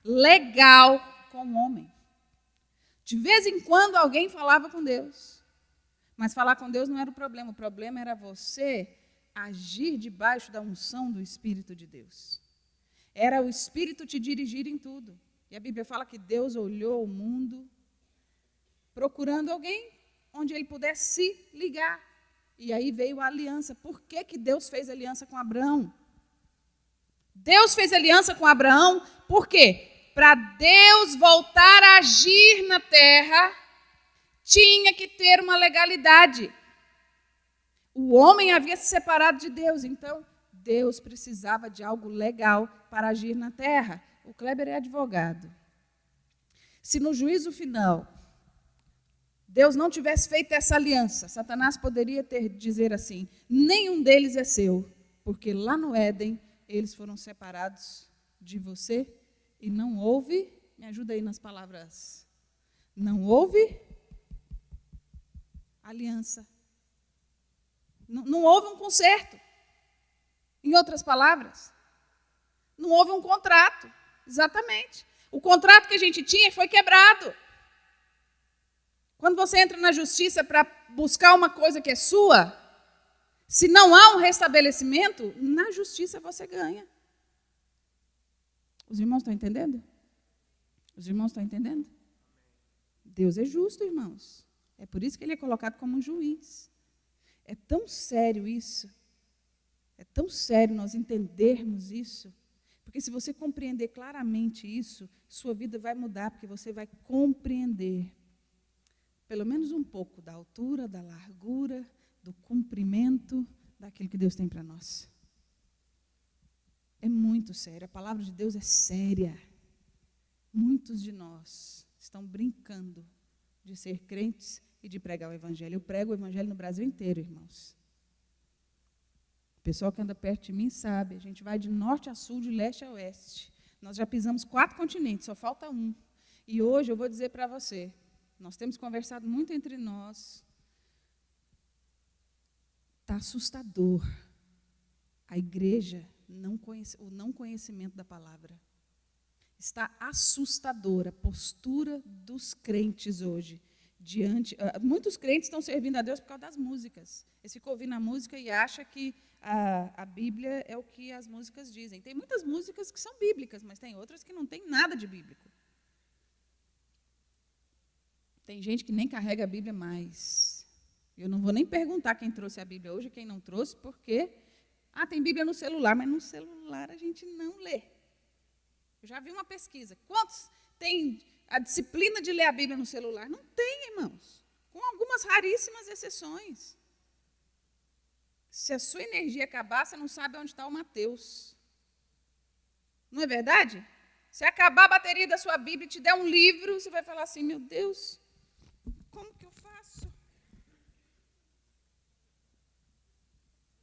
legal com o homem. De vez em quando alguém falava com Deus. Mas falar com Deus não era o problema era você agir debaixo da unção do Espírito de Deus. Era o Espírito te dirigir em tudo. E a Bíblia fala que Deus olhou o mundo procurando alguém onde ele pudesse se ligar. E aí veio a aliança. Por que que Deus fez aliança com Abraão? Deus fez aliança com Abraão, por quê? Para Deus voltar a agir na terra, tinha que ter uma legalidade. O homem havia se separado de Deus, então Deus precisava de algo legal para agir na terra. O Kleber é advogado. Se no juízo final Deus não tivesse feito essa aliança, Satanás poderia dizer assim: nenhum deles é seu, porque lá no Éden eles foram separados de você e não houve, me ajuda aí nas palavras, não houve aliança. Não houve um conserto. Em outras palavras, não houve um contrato. Exatamente. O contrato que a gente tinha foi quebrado. Quando você entra na justiça para buscar uma coisa que é sua, se não há um restabelecimento, na justiça você ganha. Os irmãos estão entendendo? Os irmãos estão entendendo? Deus é justo, irmãos. É por isso que ele é colocado como um juiz. É tão sério isso. É tão sério nós entendermos isso. Porque se você compreender claramente isso, sua vida vai mudar, porque você vai compreender pelo menos um pouco da altura, da largura, do comprimento daquilo que Deus tem para nós. É muito sério. A palavra de Deus é séria. Muitos de nós estão brincando de ser crentes e de pregar o Evangelho. Eu prego o Evangelho no Brasil inteiro, irmãos. O pessoal que anda perto de mim sabe, a gente vai de norte a sul, de leste a oeste. Nós já pisamos 4 continentes, só falta um. E hoje eu vou dizer para você, nós temos conversado muito entre nós. Está assustador a igreja, o não conhecimento da palavra. Está assustadora a postura dos crentes hoje. Muitos crentes estão servindo a Deus por causa das músicas. Eles ficam ouvindo a música e acham que a Bíblia é o que as músicas dizem. Tem muitas músicas que são bíblicas, mas tem outras que não têm nada de bíblico. Tem gente que nem carrega a Bíblia mais. Eu não vou nem perguntar quem trouxe a Bíblia hoje, quem não trouxe, porque tem Bíblia no celular, mas no celular a gente não lê. Eu já vi uma pesquisa. Quantos têm a disciplina de ler a Bíblia no celular? Não tem, irmãos. Com algumas raríssimas exceções. Se a sua energia acabar, você não sabe onde está o Mateus. Não é verdade? Se acabar a bateria da sua Bíblia e te der um livro, você vai falar assim, meu Deus, como que eu faço?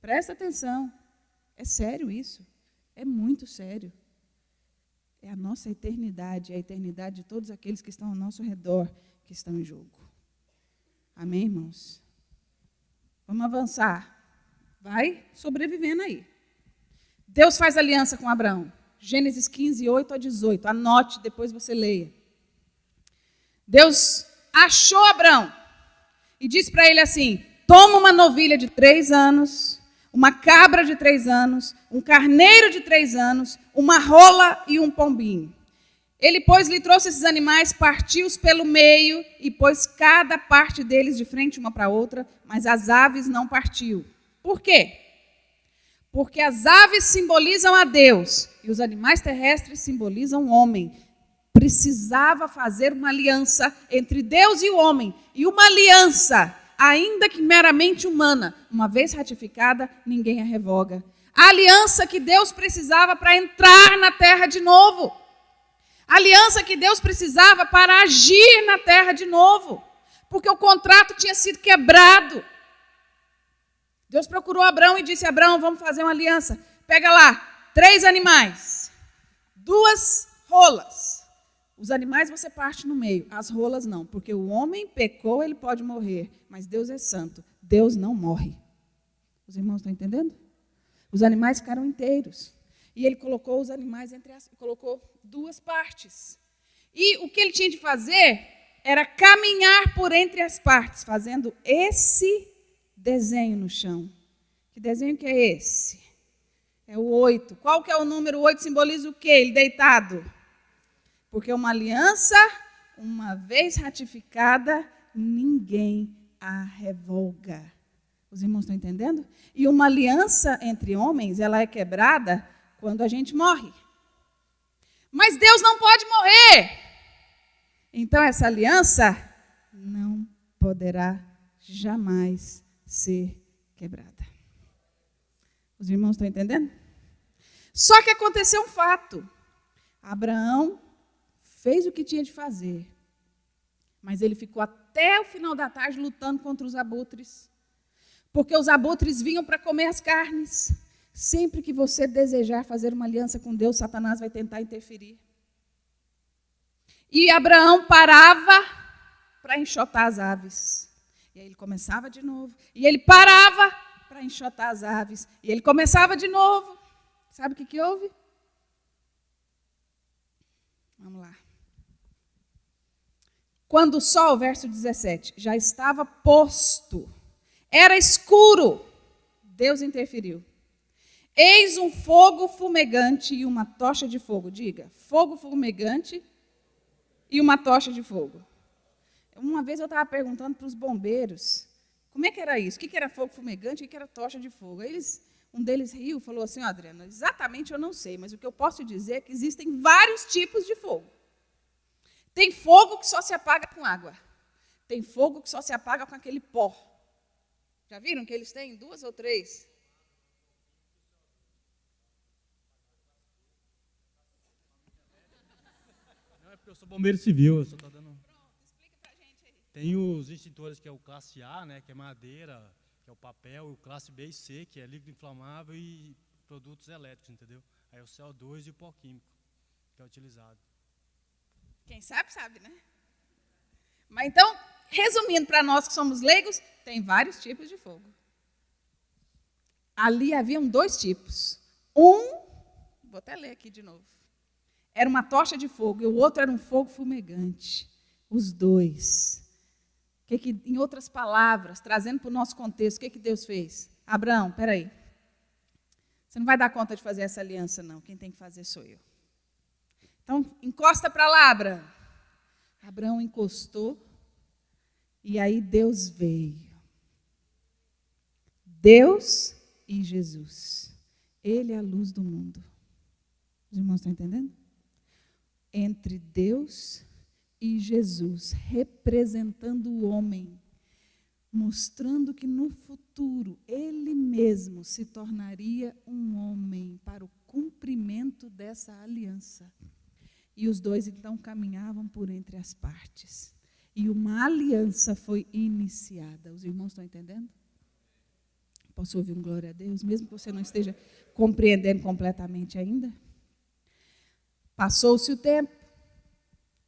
Presta atenção. É sério isso. É muito sério. É a nossa eternidade, é a eternidade de todos aqueles que estão ao nosso redor, que estão em jogo. Amém, irmãos? Vamos avançar. Vai sobrevivendo aí. Deus faz aliança com Abraão. Gênesis 15, 8 a 18. Anote, depois você leia. Deus achou Abraão e disse para ele assim, toma uma novilha de 3 anos, uma cabra de 3 anos, um carneiro de 3 anos, uma rola e um pombinho. Ele, pois, lhe trouxe esses animais, partiu-os pelo meio e pôs cada parte deles de frente uma para a outra, mas as aves não partiu. Por quê? Porque as aves simbolizam a Deus e os animais terrestres simbolizam o homem. Precisava fazer uma aliança entre Deus e o homem. E uma aliança, ainda que meramente humana, uma vez ratificada, ninguém a revoga. A aliança que Deus precisava para entrar na terra de novo. A aliança que Deus precisava para agir na terra de novo. Porque o contrato tinha sido quebrado. Deus procurou Abraão e disse: Abraão, vamos fazer uma aliança. Pega lá 3 animais, 2 rolas. Os animais você parte no meio, as rolas não, porque o homem pecou, ele pode morrer, mas Deus é santo, Deus não morre. Os irmãos estão entendendo? Os animais ficaram inteiros. E ele colocou os animais colocou 2 partes. E o que ele tinha de fazer era caminhar por entre as partes, fazendo esse desenho no chão. Que desenho que é esse? É o 8. Qual que é o número 8? Simboliza o quê? Ele deitado. Porque uma aliança, uma vez ratificada, ninguém a revoga. Os irmãos estão entendendo? E uma aliança entre homens, ela é quebrada quando a gente morre. Mas Deus não pode morrer. Então essa aliança não poderá jamais ser quebrada. Os irmãos estão entendendo? Só que aconteceu um fato. Abraão fez o que tinha de fazer, mas ele ficou até o final da tarde lutando contra os abutres, porque os abutres vinham para comer as carnes. Sempre que você desejar fazer uma aliança com Deus, Satanás vai tentar interferir. E Abraão parava para enxotar as aves. E aí ele começava de novo. E ele parava para enxotar as aves. E ele começava de novo. Sabe o que houve? Vamos lá. Quando o sol, verso 17, já estava posto, era escuro, Deus interferiu. Eis um fogo fumegante e uma tocha de fogo. Diga, fogo fumegante e uma tocha de fogo. Uma vez eu estava perguntando para os bombeiros, como é que era isso? O que era fogo fumegante e o que era tocha de fogo? Um deles riu e falou assim: Adriana, exatamente eu não sei, mas o que eu posso dizer é que existem vários tipos de fogo. Tem fogo que só se apaga com água. Tem fogo que só se apaga com aquele pó. Já viram que eles têm 2 ou 3? Não, é porque eu sou bombeiro civil, eu só estou dando... Pronto, explica pra gente aí. Tem os extintores que é o classe A, né, que é madeira, que é o papel, e o classe B e C, que é líquido inflamável e produtos elétricos, entendeu? Aí o CO2 e o pó químico, que é utilizado. Quem sabe, sabe, né? Mas então, resumindo para nós que somos leigos, tem vários tipos de fogo. Ali haviam 2 tipos. Vou até ler aqui de novo. Era uma tocha de fogo e o outro era um fogo fumegante. Os 2. Em outras palavras, trazendo para o nosso contexto, o que Deus fez? Abraão, peraí. Você não vai dar conta de fazer essa aliança, não. Quem tem que fazer sou eu. Então, encosta para lá, Abraão. Abraão encostou e aí Deus veio. Deus e Jesus. Ele é a luz do mundo. Os irmãos estão entendendo? Entre Deus e Jesus, representando o homem, mostrando que no futuro ele mesmo se tornaria um homem para o cumprimento dessa aliança. E os 2 então caminhavam por entre as partes. E uma aliança foi iniciada. Os irmãos estão entendendo? Posso ouvir um glória a Deus, mesmo que você não esteja compreendendo completamente ainda? Passou-se o tempo.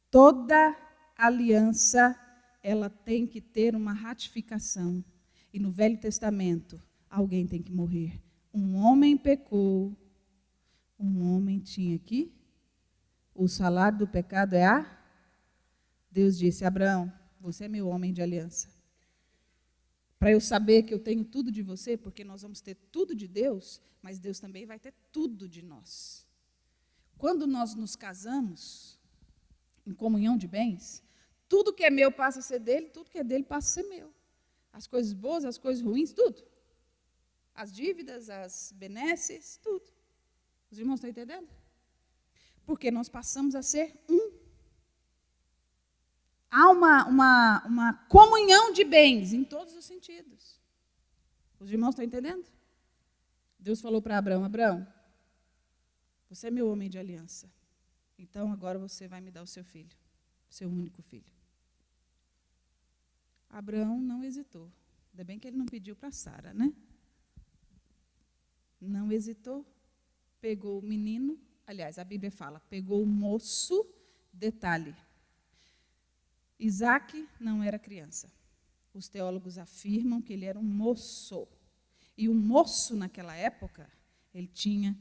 Toda aliança, ela tem que ter uma ratificação. E no Velho Testamento, alguém tem que morrer. Um homem pecou, um homem tinha que... O salário do pecado é a... Deus disse: Abraão, você é meu homem de aliança. Para eu saber que eu tenho tudo de você, porque nós vamos ter tudo de Deus, mas Deus também vai ter tudo de nós. Quando nós nos casamos, em comunhão de bens, tudo que é meu passa a ser dele, tudo que é dele passa a ser meu. As coisas boas, as coisas ruins, tudo. As dívidas, as benesses, tudo. Os irmãos estão entendendo? Porque nós passamos a ser um. Há uma comunhão de bens em todos os sentidos. Os irmãos estão entendendo? Deus falou para Abraão: Abraão, você é meu homem de aliança. Então agora você vai me dar o seu filho, seu único filho. Abraão não hesitou. Ainda bem que ele não pediu para Sara, né? não hesitou, pegou o menino, aliás, a Bíblia fala, pegou o moço, detalhe, Isaac não era criança. Os teólogos afirmam que ele era um moço. E o moço, naquela época, ele tinha,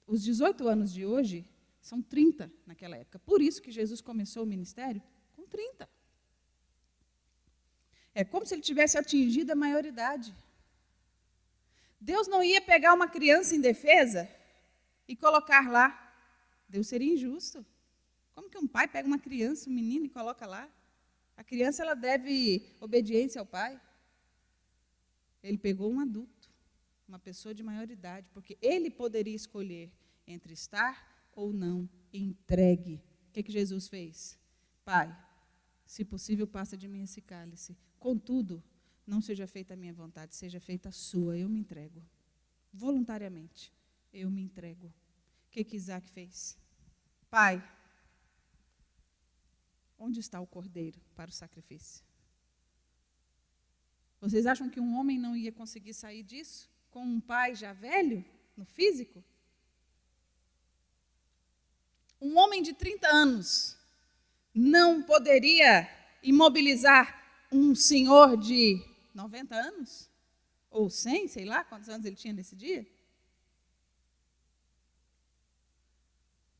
os 18 anos de hoje, são 30 naquela época. Por isso que Jesus começou o ministério com 30. É como se ele tivesse atingido a maioridade. Deus não ia pegar uma criança indefesa e colocar lá. Deus seria injusto. Como que um pai pega uma criança, um menino, e coloca lá? A criança, ela deve obediência ao pai. Ele pegou um adulto, uma pessoa de maioridade, porque ele poderia escolher entre estar ou não entregue. O que Jesus fez? Pai, se possível, passa de mim esse cálice. Contudo, não seja feita a minha vontade, seja feita a sua. Eu me entrego. Voluntariamente, eu me entrego. O que Isaac fez? Pai, onde está o cordeiro para o sacrifício? Vocês acham que um homem não ia conseguir sair disso? Com um pai já velho, no físico? Um homem de 30 anos não poderia imobilizar um senhor de 90 anos? Ou 100, sei lá quantos anos ele tinha nesse dia?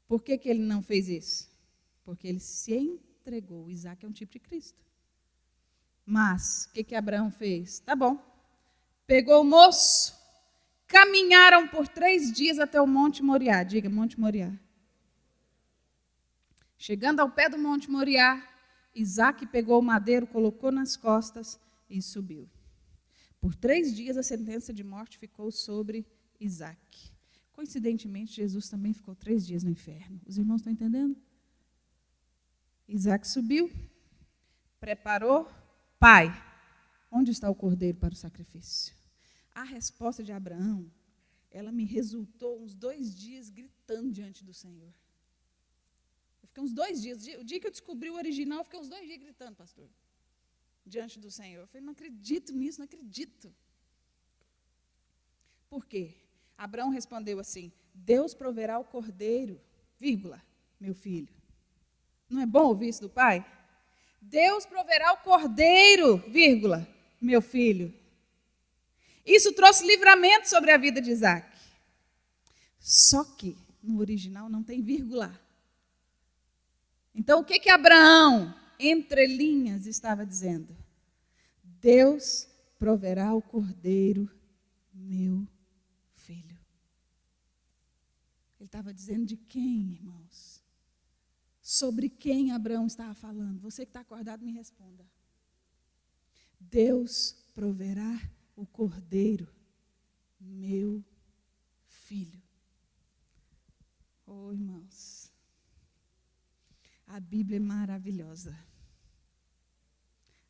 Por que ele não fez isso? Porque ele se entregou. Isaac é um tipo de Cristo. Mas, o que Abraão fez? Tá bom. Pegou o moço, caminharam por 3 dias até o Monte Moriá. Diga, Monte Moriá. Chegando ao pé do Monte Moriá, Isaac pegou o madeiro, colocou nas costas e subiu. Por 3 dias a sentença de morte ficou sobre Isaac. Coincidentemente, Jesus também ficou 3 dias no inferno. Os irmãos estão entendendo? Isaac subiu, preparou. Pai, onde está o cordeiro para o sacrifício? A resposta de Abraão, ela me resultou uns 2 dias gritando diante do Senhor. Eu fiquei uns 2 dias, o dia que eu descobri o original, eu fiquei uns 2 dias gritando, pastor, diante do Senhor. Eu falei, não acredito nisso, não acredito. Por quê? Abraão respondeu assim, Deus proverá o cordeiro, vírgula, meu filho. Não é bom ouvir isso do pai? Deus proverá o cordeiro, vírgula, meu filho. Isso trouxe livramento sobre a vida de Isaac. Só que no original não tem vírgula. Então o que Abraão, entre linhas, estava dizendo? Deus proverá o cordeiro, meu filho. Ele estava dizendo de quem, irmãos? Sobre quem Abraão estava falando? Você que está acordado, me responda. Deus proverá o cordeiro, meu filho. Oh, irmãos, a Bíblia é maravilhosa.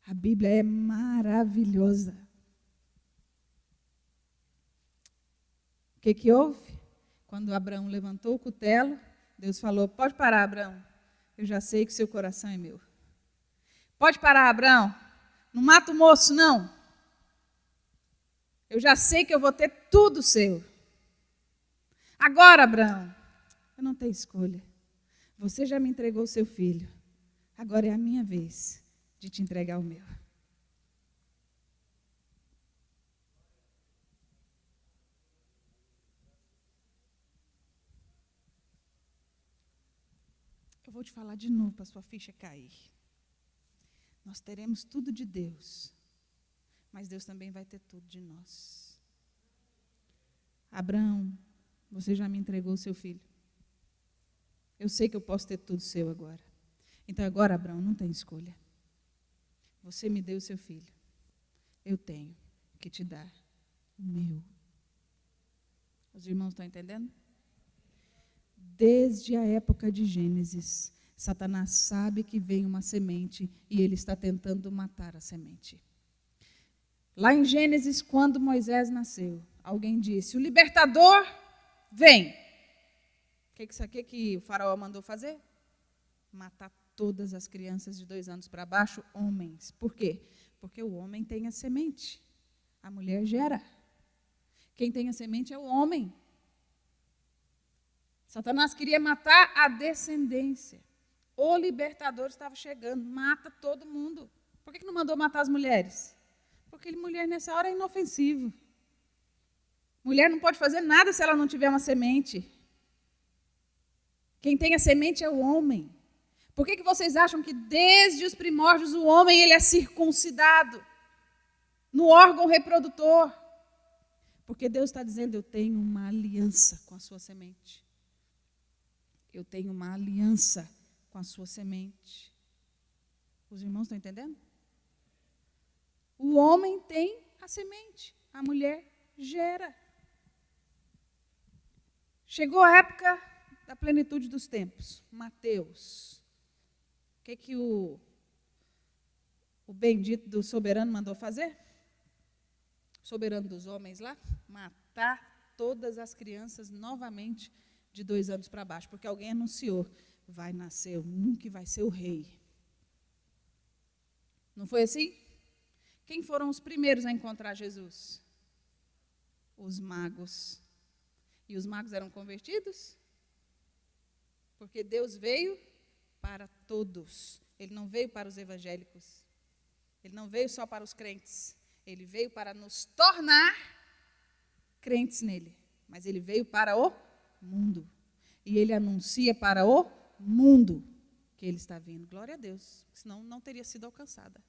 A Bíblia é maravilhosa. O que houve? Quando Abraão levantou o cutelo, Deus falou, pode parar, Abraão. Eu já sei que seu coração é meu. Pode parar, Abraão. Não mata o moço, não. Eu já sei que eu vou ter tudo seu. Agora, Abraão, eu não tenho escolha. Você já me entregou o seu filho. Agora é a minha vez de te entregar o meu. Eu vou te falar de novo para a sua ficha cair. Nós teremos tudo de Deus, mas Deus também vai ter tudo de nós. Abraão, você já me entregou o seu filho. Eu sei que eu posso ter tudo seu agora. Então agora, Abraão, não tem escolha. Você me deu o seu filho. Eu tenho que te dar o meu. Os irmãos estão entendendo? Desde a época de Gênesis, Satanás sabe que vem uma semente e ele está tentando matar a semente. Lá em Gênesis, quando Moisés nasceu, alguém disse, o libertador vem. O que o faraó mandou fazer? Matar todas as crianças de 2 anos para baixo, homens. Por quê? Porque o homem tem a semente. A mulher gera. Quem tem a semente é o homem. Satanás queria matar a descendência. O libertador estava chegando, mata todo mundo. Por que não mandou matar as mulheres? Porque mulher nessa hora é inofensivo. Mulher não pode fazer nada se ela não tiver uma semente. Quem tem a semente é o homem. Por que vocês acham que desde os primórdios o homem ele é circuncidado no órgão reprodutor? Porque Deus está dizendo, eu tenho uma aliança com a sua semente. Eu tenho uma aliança com a sua semente. Os irmãos estão entendendo? O homem tem a semente, a mulher gera. Chegou a época da plenitude dos tempos. Mateus. O que o bendito do soberano mandou fazer? O soberano dos homens lá? Matar todas as crianças novamente de 2 anos para baixo, porque alguém anunciou, vai nascer um que vai ser o rei. Não foi assim? Quem foram os primeiros a encontrar Jesus? Os magos. E os magos eram convertidos? Porque Deus veio para todos. Ele não veio para os evangélicos. Ele não veio só para os crentes. Ele veio para nos tornar crentes nele. Mas ele veio para o mundo. E ele anuncia para o mundo que ele está vindo. Glória a Deus. Senão não teria sido alcançada.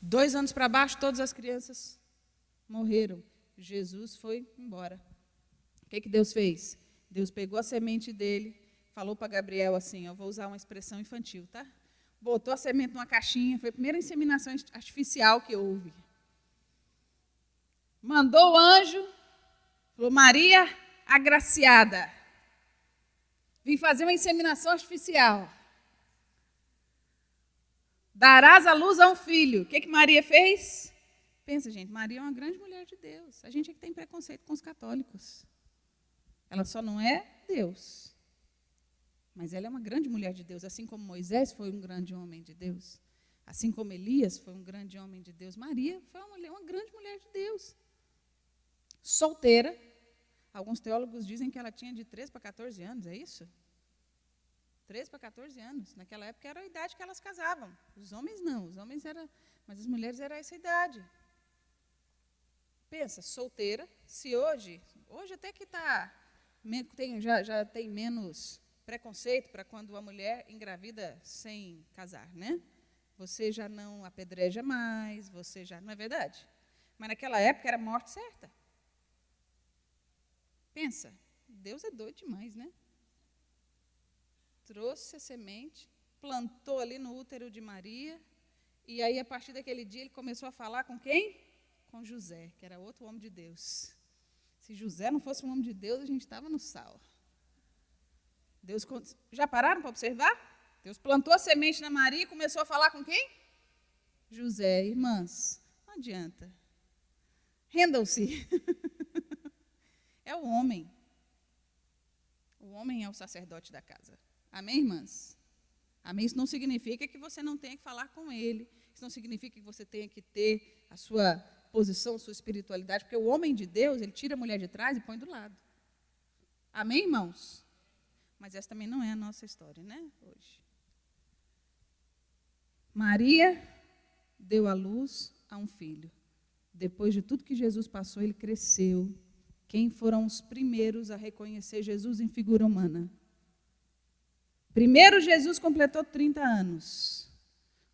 2 anos para baixo, todas as crianças morreram. Jesus foi embora. O que Deus fez? Deus pegou a semente dele, falou para Gabriel assim, eu vou usar uma expressão infantil, tá? Botou a semente numa caixinha, foi a primeira inseminação artificial que houve. Mandou o anjo, falou, Maria, agraciada, vim fazer uma inseminação artificial. Darás à luz a um filho. O que Maria fez? Pensa, gente, Maria é uma grande mulher de Deus. A gente é que tem preconceito com os católicos. Ela só não é Deus. Mas ela é uma grande mulher de Deus. Assim como Moisés foi um grande homem de Deus. Assim como Elias foi um grande homem de Deus. Maria foi uma grande mulher de Deus. Solteira. Alguns teólogos dizem que ela tinha de 13 para 14 anos, é isso? 13 para 14 anos. Naquela época era a idade que elas casavam. Os homens não. Os homens eram... Mas as mulheres era essa idade. Pensa, solteira, se hoje até que já tem menos preconceito para quando a mulher engravida sem casar, né? Você já não apedreja mais, você já... Não é verdade? Mas naquela época era morte certa. Pensa, Deus é doido demais, né? Trouxe a semente, plantou ali no útero de Maria, e aí, a partir daquele dia, ele começou a falar com quem? Com José, que era outro homem de Deus. Se José não fosse um homem de Deus, a gente estava no sal. Deus, já pararam para observar? Deus plantou a semente na Maria e começou a falar com quem? José. Irmãs, não adianta. Rendam-se. É o homem. O homem é o sacerdote da casa. Amém, irmãs? Amém? Isso não significa que você não tenha que falar com ele. Isso não significa que você tenha que ter a sua posição, a sua espiritualidade, porque o homem de Deus, ele tira a mulher de trás e põe do lado. Amém, irmãos? Mas essa também não é a nossa história, né? Hoje. Maria deu à luz a um filho. Depois de tudo que Jesus passou, ele cresceu. Quem foram os primeiros a reconhecer Jesus em figura humana? Primeiro, Jesus completou 30 anos.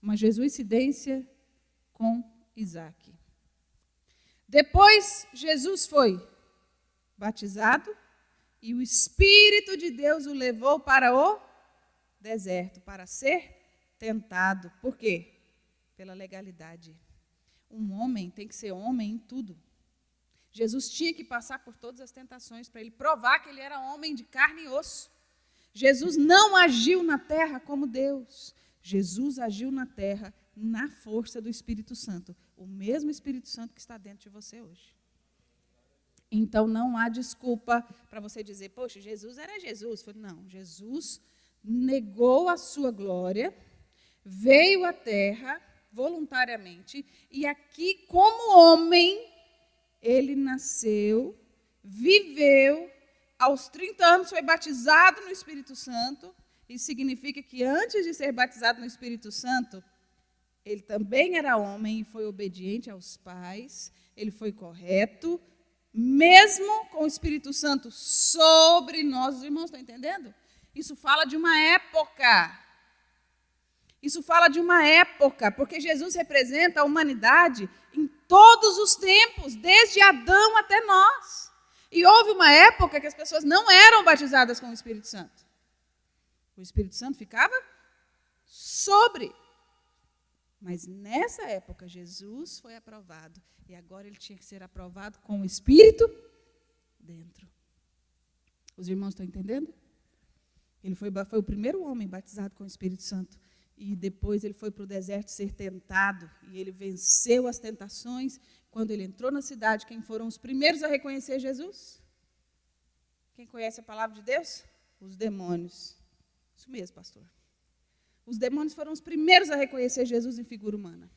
Uma jesuicidência com Isaac. Depois, Jesus foi batizado e o Espírito de Deus o levou para o deserto, para ser tentado. Por quê? Pela legalidade. Um homem tem que ser homem em tudo. Jesus tinha que passar por todas as tentações para ele provar que ele era homem de carne e osso. Jesus não agiu na terra como Deus. Jesus agiu na terra na força do Espírito Santo. O mesmo Espírito Santo que está dentro de você hoje. Então, não há desculpa para você dizer, poxa, Jesus era Jesus. Não, Jesus negou a sua glória, veio à terra voluntariamente, e aqui, como homem, ele nasceu, viveu, aos 30 anos foi batizado no Espírito Santo. Isso significa que antes de ser batizado no Espírito Santo, ele também era homem e foi obediente aos pais, ele foi correto, mesmo com o Espírito Santo sobre nós. Os irmãos estão entendendo? Isso fala de uma época. Isso fala de uma época, porque Jesus representa a humanidade em todos os tempos, desde Adão até nós. E houve uma época que as pessoas não eram batizadas com o Espírito Santo. O Espírito Santo ficava sobre. Mas nessa época, Jesus foi aprovado. E agora ele tinha que ser aprovado com o Espírito dentro. Os irmãos estão entendendo? Ele foi o primeiro homem batizado com o Espírito Santo. E depois ele foi para o deserto ser tentado. E ele venceu as tentações. Quando ele entrou na cidade, quem foram os primeiros a reconhecer Jesus? Quem conhece a palavra de Deus? Os demônios. Isso mesmo, pastor. Os demônios foram os primeiros a reconhecer Jesus em figura humana.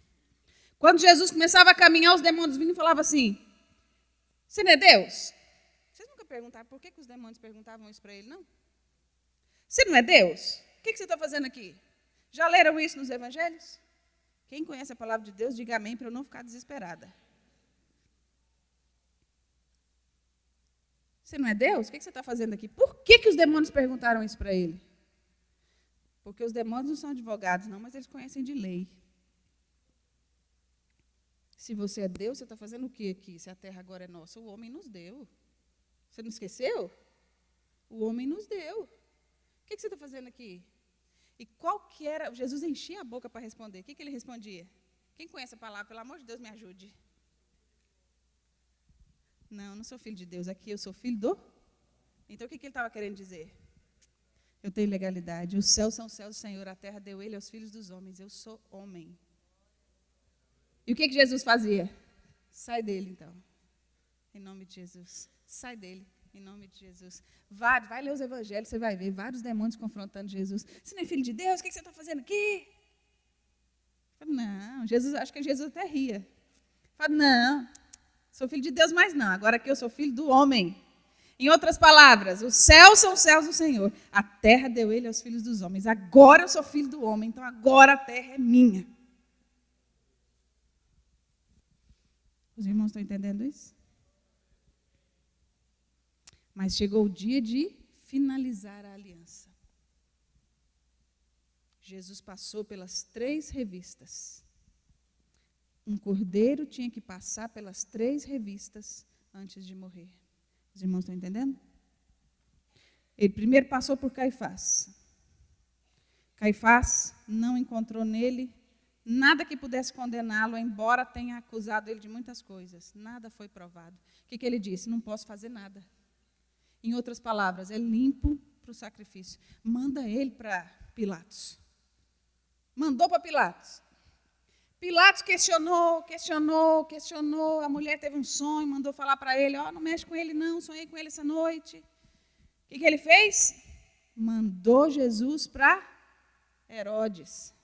Quando Jesus começava a caminhar, os demônios vinham e falavam assim: você não é Deus? Vocês nunca perguntaram por que os demônios perguntavam isso para ele, não? Você não é Deus? O que você está fazendo aqui? Já leram isso nos evangelhos? Quem conhece a palavra de Deus, diga amém para eu não ficar desesperada. Você não é Deus? O que você está fazendo aqui? Por que os demônios perguntaram isso para ele? Porque os demônios não são advogados, não, mas eles conhecem de lei. Se você é Deus, você está fazendo o quê aqui? Se a terra agora é nossa, o homem nos deu. Você não esqueceu? O homem nos deu. O que você está fazendo aqui? E qual que era? Jesus enchia a boca para responder. O que ele respondia? Quem conhece a palavra? Pelo amor de Deus, me ajude. Não, não sou filho de Deus. Aqui eu sou filho do... Então, o que ele estava querendo dizer? Eu tenho legalidade. Os céus são os céus do Senhor. A terra deu ele aos filhos dos homens. Eu sou homem. E o que Jesus fazia? Sai dele, então. Em nome de Jesus. Sai dele. Em nome de Jesus. Vai ler os evangelhos, você vai ver vários demônios confrontando Jesus. Você não é filho de Deus? O que você está fazendo aqui? Falei, não, Jesus, acho que Jesus até ria. Falei, não, sou filho de Deus, mas não. Agora aqui eu sou filho do homem. Em outras palavras, os céus são os céus do Senhor. A terra deu ele aos filhos dos homens. Agora eu sou filho do homem, então agora a terra é minha. Os irmãos estão entendendo isso? Mas chegou o dia de finalizar a aliança. Jesus passou pelas 3 revistas. Um cordeiro tinha que passar pelas 3 revistas antes de morrer. Os irmãos estão entendendo? Ele primeiro passou por Caifás. Caifás não encontrou nele nada que pudesse condená-lo, embora tenha acusado ele de muitas coisas. Nada foi provado. O que ele disse? Não posso fazer nada. Em outras palavras, é limpo para o sacrifício. Manda ele para Pilatos. Mandou para Pilatos. Pilatos questionou. A mulher teve um sonho, mandou falar para ele, não mexe com ele não, sonhei com ele essa noite. O que ele fez? Mandou Jesus para Herodes.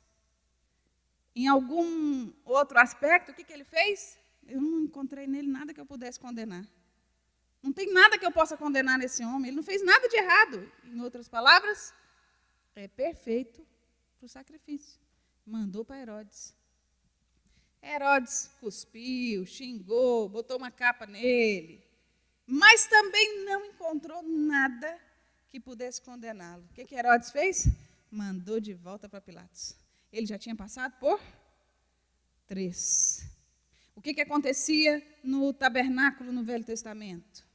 Em algum outro aspecto, o que ele fez? Eu não encontrei nele nada que eu pudesse condenar. Não tem nada que eu possa condenar nesse homem. Ele não fez nada de errado. Em outras palavras, é perfeito para o sacrifício. Mandou para Herodes. Herodes cuspiu, xingou, botou uma capa nele. Mas também não encontrou nada que pudesse condená-lo. O que Herodes fez? Mandou de volta para Pilatos. Ele já tinha passado por 3. O que acontecia no tabernáculo no Velho Testamento?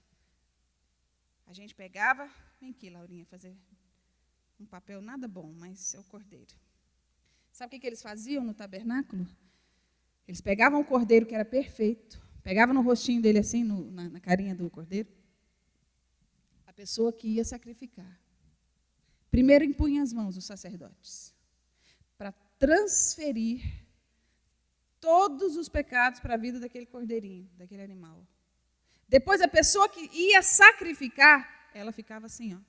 A gente pegava, vem aqui, Laurinha, fazer um papel nada bom, mas é o cordeiro. Sabe o que eles faziam no tabernáculo? Eles pegavam o cordeiro que era perfeito, pegavam no rostinho dele assim, na carinha do cordeiro, a pessoa que ia sacrificar. Primeiro impunha as mãos os sacerdotes, para transferir todos os pecados para a vida daquele cordeirinho, daquele animal. Depois, a pessoa que ia sacrificar, ela ficava assim,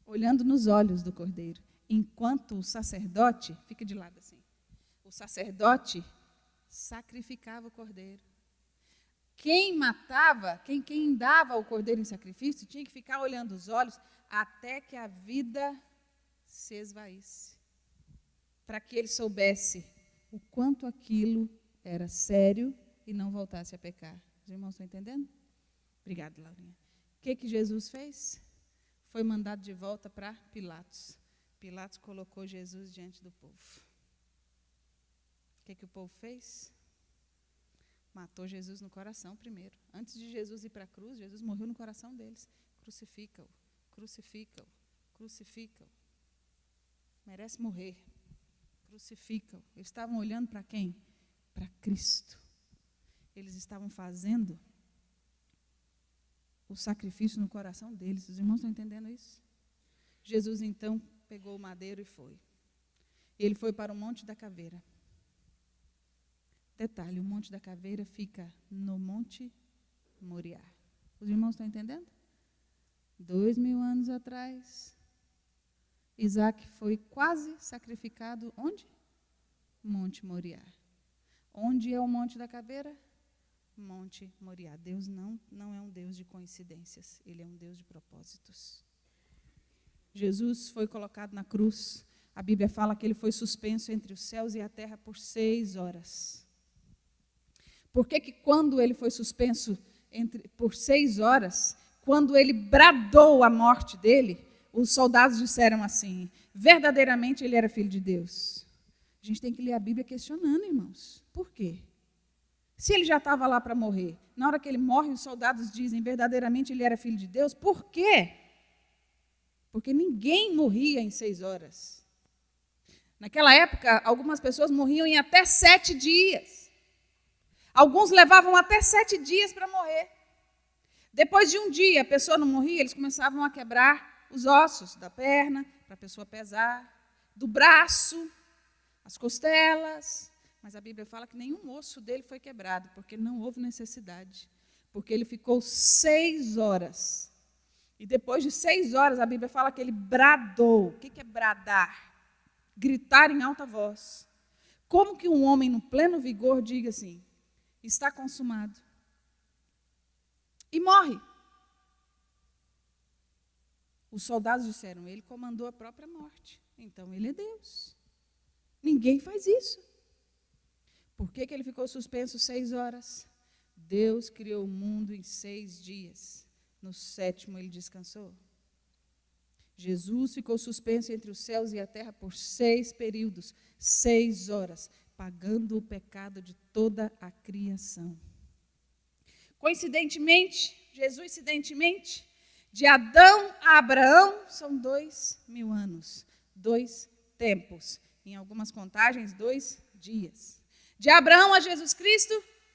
olhando nos olhos do cordeiro, enquanto o sacerdote, fica de lado assim, o sacerdote sacrificava o cordeiro. quem matava, quem dava o cordeiro em sacrifício, tinha que ficar olhando os olhos até que a vida se esvaísse. Para que ele soubesse o quanto aquilo era sério e não voltasse a pecar. Os irmãos estão entendendo? Obrigada, Laurinha. O que Jesus fez? Foi mandado de volta para Pilatos. Pilatos colocou Jesus diante do povo. O que o povo fez? Matou Jesus no coração primeiro. Antes de Jesus ir para a cruz, Jesus morreu no coração deles. Crucifica-o, crucifica-o, crucifica-o. Merece morrer. Crucifica-o. Eles estavam olhando para quem? Para Cristo. Eles estavam fazendo o sacrifício no coração deles. Os irmãos estão entendendo isso? Jesus, então, pegou o madeiro e foi. Ele foi para o Monte da Caveira. Detalhe, o Monte da Caveira fica no Monte Moriá. Os irmãos estão entendendo? 2000 anos atrás, Isaac foi quase sacrificado onde? Monte Moriá. Onde é o Monte da Caveira? Monte Moriá. Deus não é um Deus de coincidências, Ele é um Deus de propósitos. Jesus foi colocado na cruz. A Bíblia fala que ele foi suspenso entre os céus e a terra por 6 horas. Por que quando ele foi suspenso por 6 horas, quando ele bradou a morte dele, os soldados disseram assim, verdadeiramente ele era filho de Deus? A gente tem que ler a Bíblia questionando, irmãos. Por quê? Se ele já estava lá para morrer, na hora que ele morre, os soldados dizem, verdadeiramente ele era filho de Deus, por quê? Porque ninguém morria em 6 horas. Naquela época, algumas pessoas morriam em até 7 dias. Alguns levavam até 7 dias para morrer. Depois de um dia, a pessoa não morria, eles começavam a quebrar os ossos da perna, para a pessoa pesar, do braço, as costelas. Mas a Bíblia fala que nenhum osso dele foi quebrado, porque não houve necessidade. Porque ele ficou 6 horas. E depois de 6 horas, a Bíblia fala que ele bradou. O que é bradar? Gritar em alta voz. Como que um homem no pleno vigor diga assim, está consumado? E morre. Os soldados disseram, ele comandou a própria morte. Então ele é Deus. Ninguém faz isso. Por que ele ficou suspenso 6 horas? Deus criou o mundo em 6 dias. No 7º ele descansou. Jesus ficou suspenso entre os céus e a terra por 6 períodos, 6 horas, pagando o pecado de toda a criação. Coincidentemente, de Adão a Abraão, são 2000 anos, 2 tempos. Em algumas contagens, 2 dias. De Abraão a Jesus Cristo,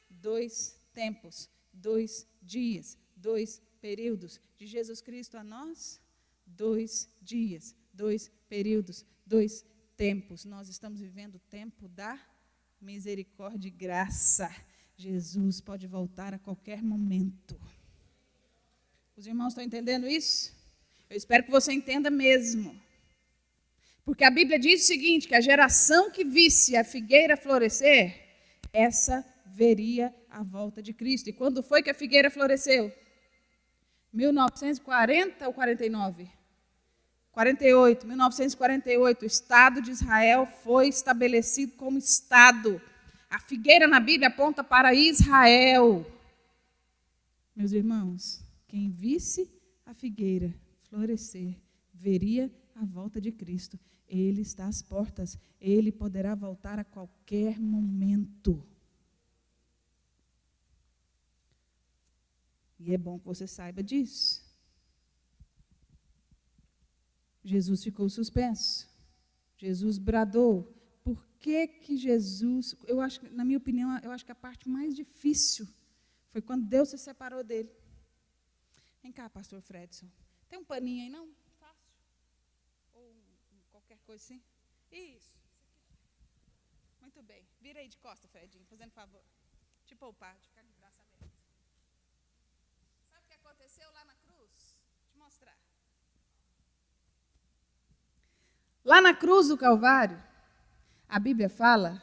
2 tempos, 2 dias, 2 períodos. De Jesus Cristo a nós, 2 dias, 2 períodos, 2 tempos. Nós estamos vivendo o tempo da misericórdia e graça. Jesus pode voltar a qualquer momento. Os irmãos estão entendendo isso? Eu espero que você entenda mesmo. Porque a Bíblia diz o seguinte, que a geração que visse a figueira florescer, essa veria a volta de Cristo. E quando foi que a figueira floresceu? 1940 ou 49? 48, 1948, o Estado de Israel foi estabelecido como Estado. A figueira na Bíblia aponta para Israel. Meus irmãos, quem visse a figueira florescer, veria a volta de Cristo. Ele está às portas, ele poderá voltar a qualquer momento. E é bom que você saiba disso. Jesus ficou suspenso. Jesus bradou. Por que Jesus... na minha opinião, eu acho que a parte mais difícil foi quando Deus se separou dele. Vem cá, pastor Fredson. Tem um paninho aí, não? Fácil. Ou qualquer coisa assim? Isso. Muito bem. Vira aí de costa, Fredinho, fazendo favor. Te poupar, de ficar de braço aberto. Sabe o que aconteceu lá na cruz? Vou te mostrar. Lá na cruz do Calvário, a Bíblia fala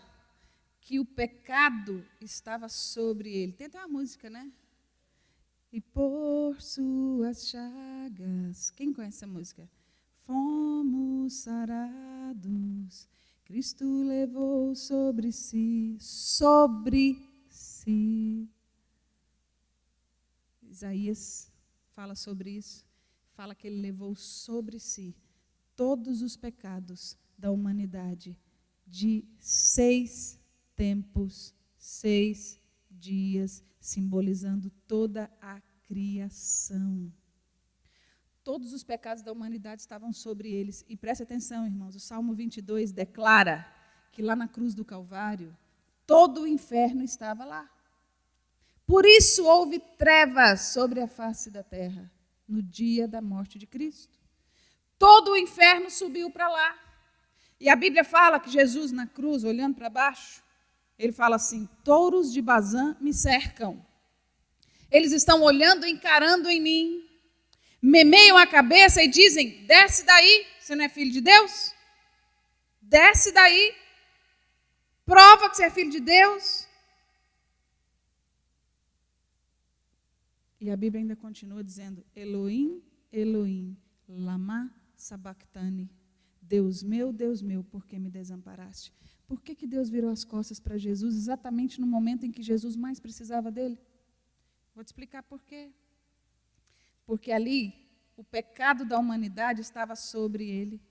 que o pecado estava sobre ele. Tem até uma música, né? E por suas chagas. Quem conhece essa música? Fomos sarados. Cristo levou sobre si. Isaías fala sobre isso. Fala que ele levou sobre si todos os pecados da humanidade de 6 tempos, 6 dias, simbolizando toda a criação. Todos os pecados da humanidade estavam sobre eles. E preste atenção, irmãos, o Salmo 22 declara que lá na cruz do Calvário, todo o inferno estava lá. Por isso houve trevas sobre a face da terra, no dia da morte de Cristo. Todo o inferno subiu para lá. E a Bíblia fala que Jesus na cruz, olhando para baixo, ele fala assim: touros de Bazã me cercam. Eles estão olhando, encarando em mim, memeiam a cabeça e dizem: desce daí, você não é filho de Deus? Desce daí, prova que você é filho de Deus. E a Bíblia ainda continua dizendo: Elohim, Elohim, lama sabachthani. Deus meu, por que me desamparaste? Por que Deus virou as costas para Jesus exatamente no momento em que Jesus mais precisava dele? Vou te explicar por quê. Porque ali o pecado da humanidade estava sobre ele.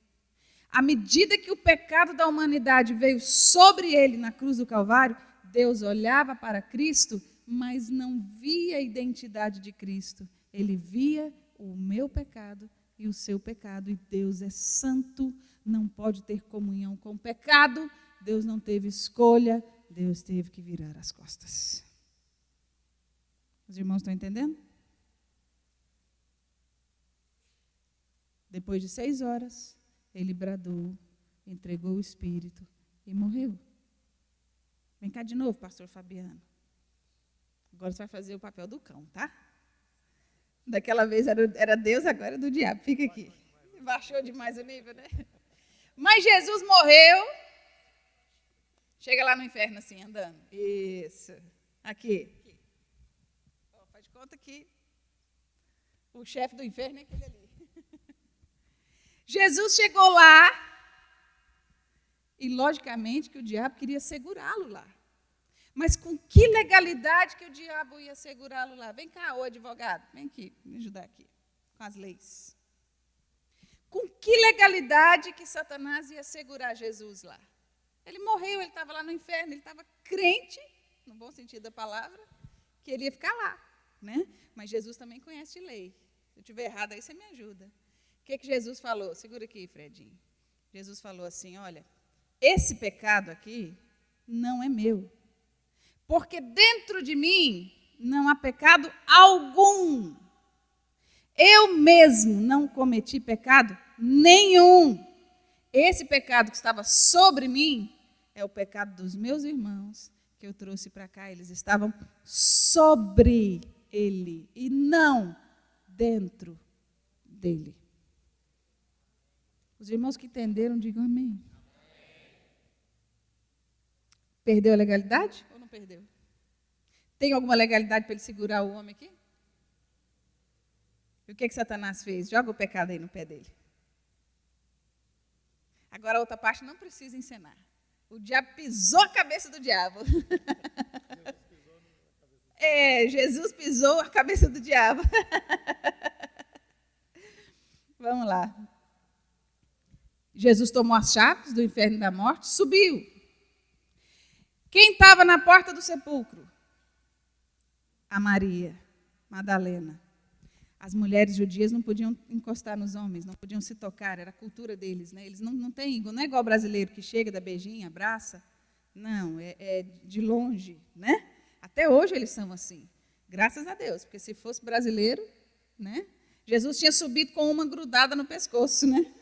À medida que o pecado da humanidade veio sobre ele na cruz do Calvário, Deus olhava para Cristo, mas não via a identidade de Cristo. Ele via o meu pecado e o seu pecado. E Deus é santo, não pode ter comunhão com o pecado. Deus não teve escolha, Deus teve que virar as costas. Os irmãos estão entendendo? Depois de 6 horas, ele bradou, entregou o Espírito e morreu. Vem cá de novo, pastor Fabiano. Agora você vai fazer o papel do cão, tá? Daquela vez era Deus, agora é do diabo. Fica aqui. Baixou demais o nível, né? Mas Jesus morreu. Chega lá no inferno assim, andando. Isso. Aqui. Faz de conta que o chefe do inferno é aquele ali. Jesus chegou lá e, logicamente, que o diabo queria segurá-lo lá. Mas com que legalidade que o diabo ia segurá-lo lá? Vem cá, ô advogado, vem aqui, me ajudar aqui, com as leis. Com que legalidade que Satanás ia segurar Jesus lá? Ele morreu, ele estava lá no inferno, ele estava crente, no bom sentido da palavra, que ele ia ficar lá, né? Mas Jesus também conhece lei. Se eu estiver errado, aí você me ajuda. O que Jesus falou? Segura aqui, Fredinho. Jesus falou assim: olha, esse pecado aqui não é meu. Porque dentro de mim não há pecado algum. Eu mesmo não cometi pecado nenhum. Esse pecado que estava sobre mim é o pecado dos meus irmãos que eu trouxe para cá. Eles estavam sobre ele e não dentro dele. Os irmãos que entenderam, digam amém. Perdeu a legalidade ou não perdeu? Tem alguma legalidade para ele segurar o homem aqui? E o que Satanás fez? Joga o pecado aí no pé dele. Agora a outra parte não precisa encenar. O diabo pisou a cabeça do diabo. Jesus pisou a cabeça do diabo. Vamos lá. Jesus tomou as chaves do inferno e da morte, subiu. Quem estava na porta do sepulcro? A Maria Madalena. As mulheres judias não podiam encostar nos homens, não podiam se tocar, era a cultura deles, né? Eles não têm, não é igual o brasileiro que chega, dá beijinho, abraça. Não, é de longe, né? Até hoje eles são assim, graças a Deus, porque se fosse brasileiro, né? Jesus tinha subido com uma grudada no pescoço, né?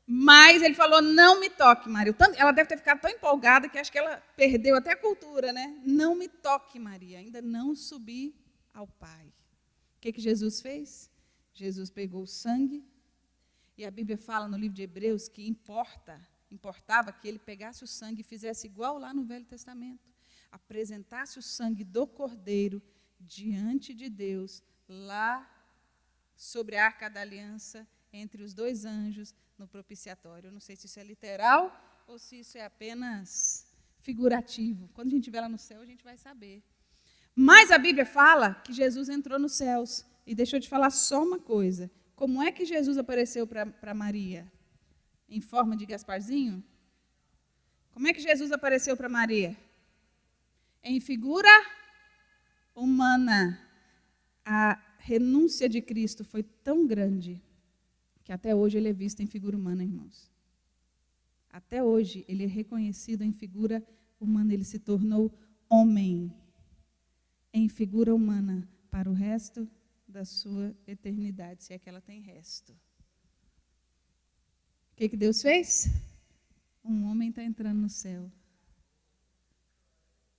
Mas ele falou: não me toque, Maria. Ela deve ter ficado tão empolgada que acho que ela perdeu até a cultura, né? Não me toque, Maria, ainda não subi ao Pai. O que Jesus fez? Jesus pegou o sangue, e a Bíblia fala no livro de Hebreus que importa Importava que ele pegasse o sangue e fizesse igual lá no Velho Testamento. Apresentasse o sangue do Cordeiro diante de Deus, lá sobre a Arca da Aliança, entre os dois anjos, no propiciatório. Eu não sei se isso é literal ou se isso é apenas figurativo. Quando a gente estiver lá no céu, a gente vai saber. Mas a Bíblia fala que Jesus entrou nos céus. E deixa eu te falar só uma coisa. Como é que Jesus apareceu para Maria? Em forma de Gasparzinho? Como é que Jesus apareceu para Maria? Em figura humana. A renúncia de Cristo foi tão grande que até hoje ele é visto em figura humana, irmãos. Até hoje ele é reconhecido em figura humana. Ele se tornou homem em figura humana para o resto da sua eternidade, se é que ela tem resto. O que Deus fez? Um homem está entrando no céu.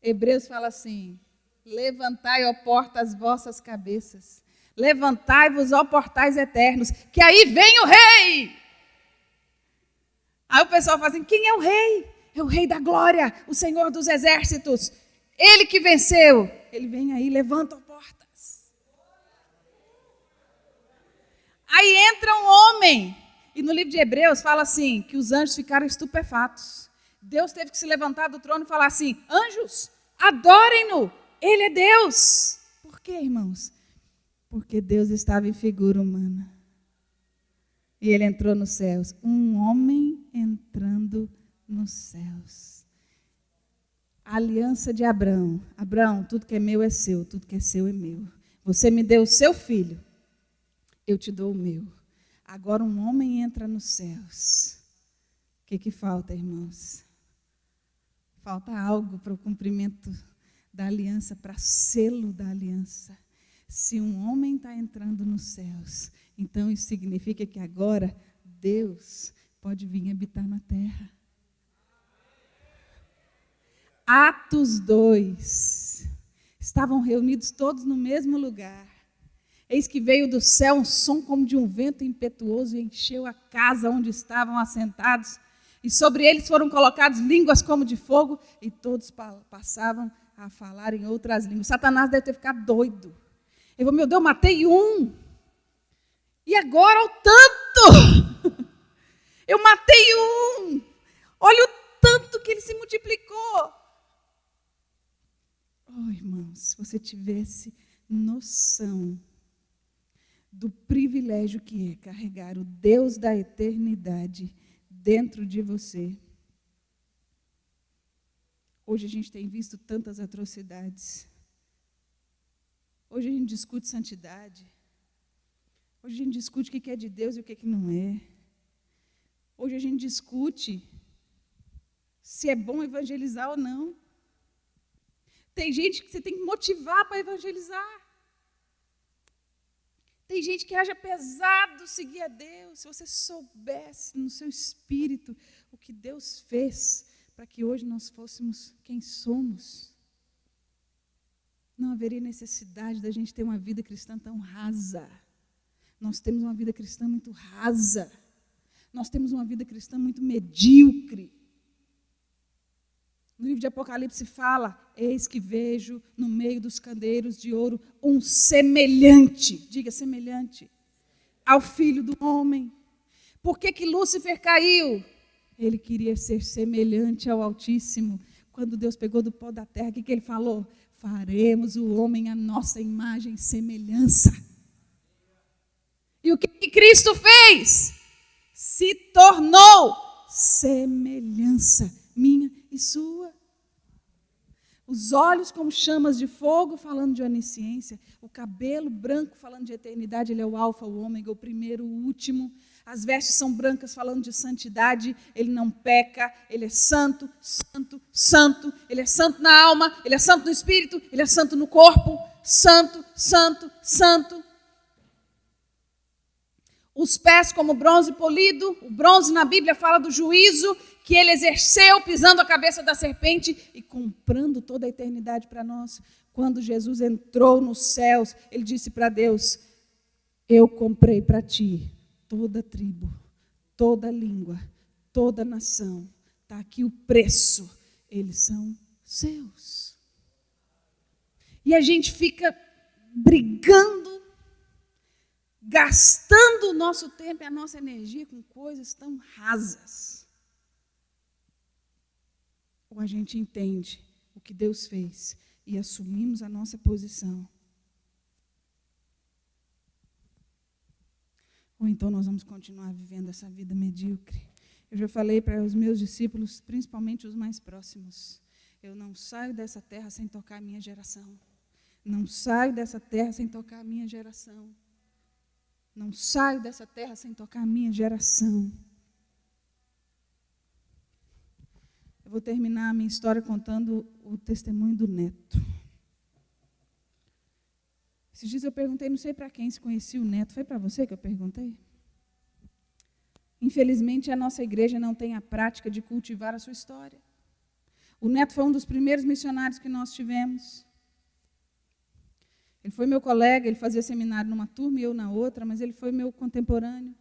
Hebreus fala assim: levantai, ó porta, as vossas cabeças. Levantai-vos, ó portais eternos, que aí vem o rei. Aí o pessoal fala assim: quem é o rei? É o rei da glória, o Senhor dos exércitos. Ele que venceu. Ele vem aí, levanta, ó portas. Aí entra um homem. E no livro de Hebreus fala assim, que os anjos ficaram estupefatos. Deus teve que se levantar do trono e falar assim: anjos, adorem-no, ele é Deus. Por quê, irmãos? Porque Deus estava em figura humana. E ele entrou nos céus. Um homem entrando nos céus. A aliança de Abraão. Abraão, tudo que é meu é seu, tudo que é seu é meu. Você me deu o seu filho, eu te dou o meu. Agora um homem entra nos céus. O que falta, irmãos? Falta algo para o cumprimento da aliança, para selo da aliança. Se um homem está entrando nos céus, então isso significa que agora Deus pode vir habitar na terra. Atos 2. Estavam reunidos todos no mesmo lugar. Eis que veio do céu um som como de um vento impetuoso e encheu a casa onde estavam assentados. E sobre eles foram colocadas línguas como de fogo e todos passavam a falar em outras línguas. Satanás deve ter ficado doido. Ele falou: meu Deus, matei um. E agora o tanto. Eu matei um. Olha o tanto que ele se multiplicou. Oh, irmãos, se você tivesse noção do privilégio que é carregar o Deus da eternidade dentro de você. Hoje a gente tem visto tantas atrocidades. Hoje a gente discute santidade. Hoje a gente discute o que é de Deus e o que não é. Hoje a gente discute se é bom evangelizar ou não. Tem gente que você tem que motivar para evangelizar. Tem gente que acha pesado seguir a Deus. Se você soubesse no seu espírito o que Deus fez para que hoje nós fôssemos quem somos, não haveria necessidade da gente ter uma vida cristã tão rasa. Nós temos uma vida cristã muito rasa. Nós temos uma vida cristã muito medíocre. No livro de Apocalipse fala: eis que vejo no meio dos candeeiros de ouro um semelhante, diga semelhante, ao Filho do Homem. Por que Lúcifer caiu? Ele queria ser semelhante ao Altíssimo. Quando Deus pegou do pó da terra, o que ele falou? Faremos o homem à nossa imagem e semelhança. E o que Cristo fez? Se tornou semelhança minha e sua. Os olhos como chamas de fogo, falando de onisciência. O cabelo branco, falando de eternidade. Ele é o alfa, o ômega, o primeiro, o último. As vestes são brancas, falando de santidade. Ele não peca, ele é santo, santo, santo. Ele é santo na alma, ele é santo no espírito, ele é santo no corpo. Santo, santo, santo. Os pés como bronze polido. O bronze na Bíblia fala do juízo que ele exerceu pisando a cabeça da serpente e comprando toda a eternidade para nós. Quando Jesus entrou nos céus, ele disse para Deus: eu comprei para ti toda tribo, toda língua, toda nação. Está aqui o preço. Eles são seus. E a gente fica brigando, gastando o nosso tempo e a nossa energia com coisas tão rasas. Ou a gente entende o que Deus fez e assumimos a nossa posição. Ou então nós vamos continuar vivendo essa vida medíocre. Eu já falei para os meus discípulos, principalmente os mais próximos, eu não saio dessa terra sem tocar a minha geração. Não saio dessa terra sem tocar a minha geração. Não saio dessa terra sem tocar a minha geração. Eu vou terminar a minha história contando o testemunho do neto. Esses dias eu perguntei, não sei para quem se conhecia o neto. Foi para você que eu perguntei? Infelizmente, a nossa igreja não tem a prática de cultivar a sua história. O neto foi um dos primeiros missionários que nós tivemos. Ele foi meu colega, ele fazia seminário numa turma e eu na outra, mas ele foi meu contemporâneo.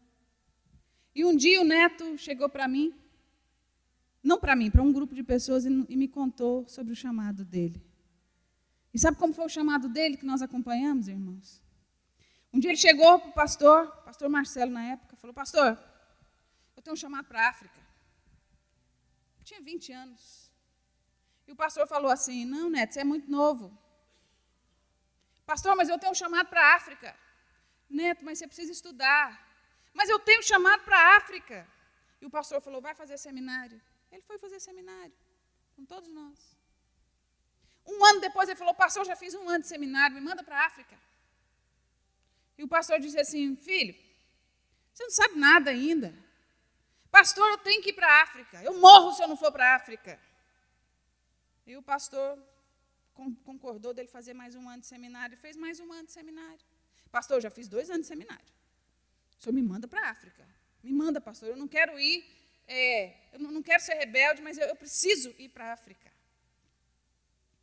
E um dia o neto chegou para mim, não para mim, para um grupo de pessoas, e me contou sobre o chamado dele. E sabe como foi o chamado dele que nós acompanhamos, irmãos? Um dia ele chegou para o pastor Marcelo na época, falou, pastor, eu tenho um chamado para a África. Eu tinha 20 anos. E o pastor falou assim, não, neto, você é muito novo. Pastor, mas eu tenho um chamado para a África. Neto, mas você precisa estudar. Mas eu tenho um chamado para a África. E o pastor falou, vai fazer seminário. Ele foi fazer seminário, com todos nós. Um ano depois ele falou, pastor, eu já fiz 1 ano de seminário, me manda para a África. E o pastor disse assim, filho, você não sabe nada ainda. Pastor, eu tenho que ir para a África. Eu morro se eu não for para a África. E o pastor concordou dele fazer mais 1 ano de seminário. Ele fez mais 1 ano de seminário. Pastor, eu já fiz 2 anos de seminário. O senhor me manda para a África. Me manda, pastor. Eu não quero ir, eu não quero ser rebelde, mas eu preciso ir para a África.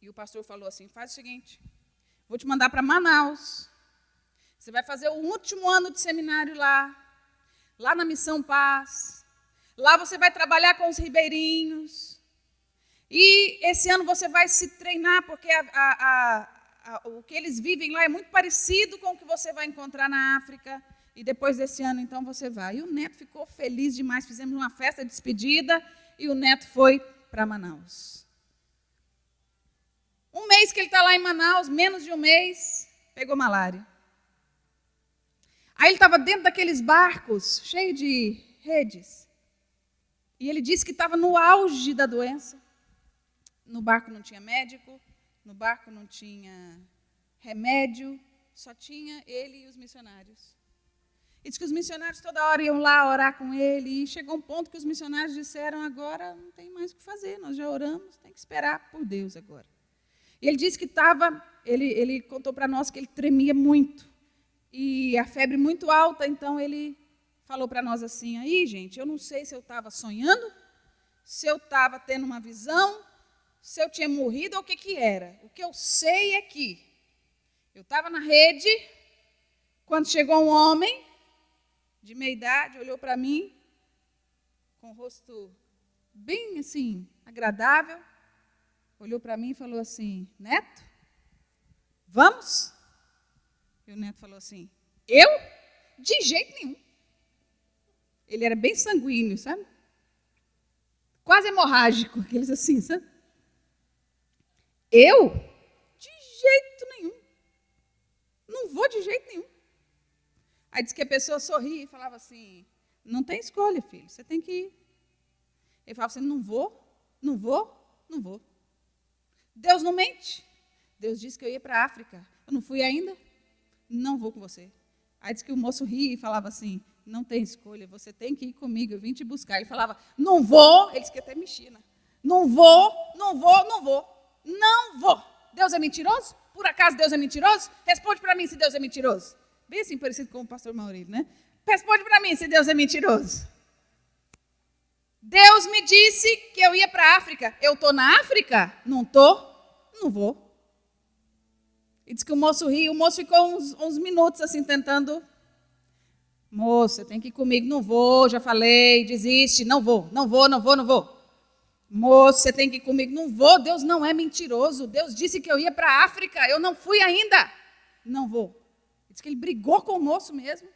E o pastor falou assim, faz o seguinte, vou te mandar para Manaus. Você vai fazer o último ano de seminário lá na Missão Paz. Lá você vai trabalhar com os ribeirinhos. E esse ano você vai se treinar, porque o que eles vivem lá é muito parecido com o que você vai encontrar na África. E depois desse ano, então, você vai. E o neto ficou feliz demais. Fizemos uma festa de despedida e o neto foi para Manaus. 1 mês que ele está lá em Manaus, menos de 1 mês, pegou malária. Aí ele estava dentro daqueles barcos, cheio de redes. E ele disse que estava no auge da doença. No barco não tinha médico, no barco não tinha remédio, só tinha ele e os missionários. E disse que os missionários toda hora iam lá orar com ele, e chegou um ponto que os missionários disseram, agora não tem mais o que fazer, nós já oramos, tem que esperar por Deus agora. E ele disse que ele contou para nós que ele tremia muito, e a febre muito alta, então ele falou para nós assim, aí gente, eu não sei se eu estava sonhando, se eu estava tendo uma visão, se eu tinha morrido ou o que era. O que eu sei é que eu estava na rede, quando chegou um homem de meia idade, olhou para mim, com o rosto bem assim, agradável, olhou para mim e falou assim, neto, vamos? E o neto falou assim, eu? De jeito nenhum. Ele era bem sanguíneo, sabe? Quase hemorrágico, aqueles assim, sabe? Eu? De jeito nenhum. Não vou de jeito nenhum. Aí disse que a pessoa sorria e falava assim, não tem escolha, filho, você tem que ir. Ele falava assim, não vou. Deus não mente. Deus disse que eu ia para a África. Eu não fui ainda? Não vou com você. Aí disse que o moço ria e falava assim, não tem escolha, você tem que ir comigo, eu vim te buscar. Ele falava, não vou. Ele disse que até mexia, né? Não vou. Deus é mentiroso? Por acaso Deus é mentiroso? Responde para mim se Deus é mentiroso. Bem assim, parecido com o pastor Maurílio, né? Responde para mim se Deus é mentiroso. Deus me disse que eu ia para a África. Eu estou na África? Não estou? Não vou. E disse que o moço ria. O moço ficou uns minutos assim, tentando Moço, você tem que ir comigo. Não vou, já falei, desiste. Não vou. Moço, você tem que ir comigo. Não vou, Deus não é mentiroso. Deus disse que eu ia para a África, eu não fui ainda. Não vou. Ele disse que ele brigou com o moço mesmo.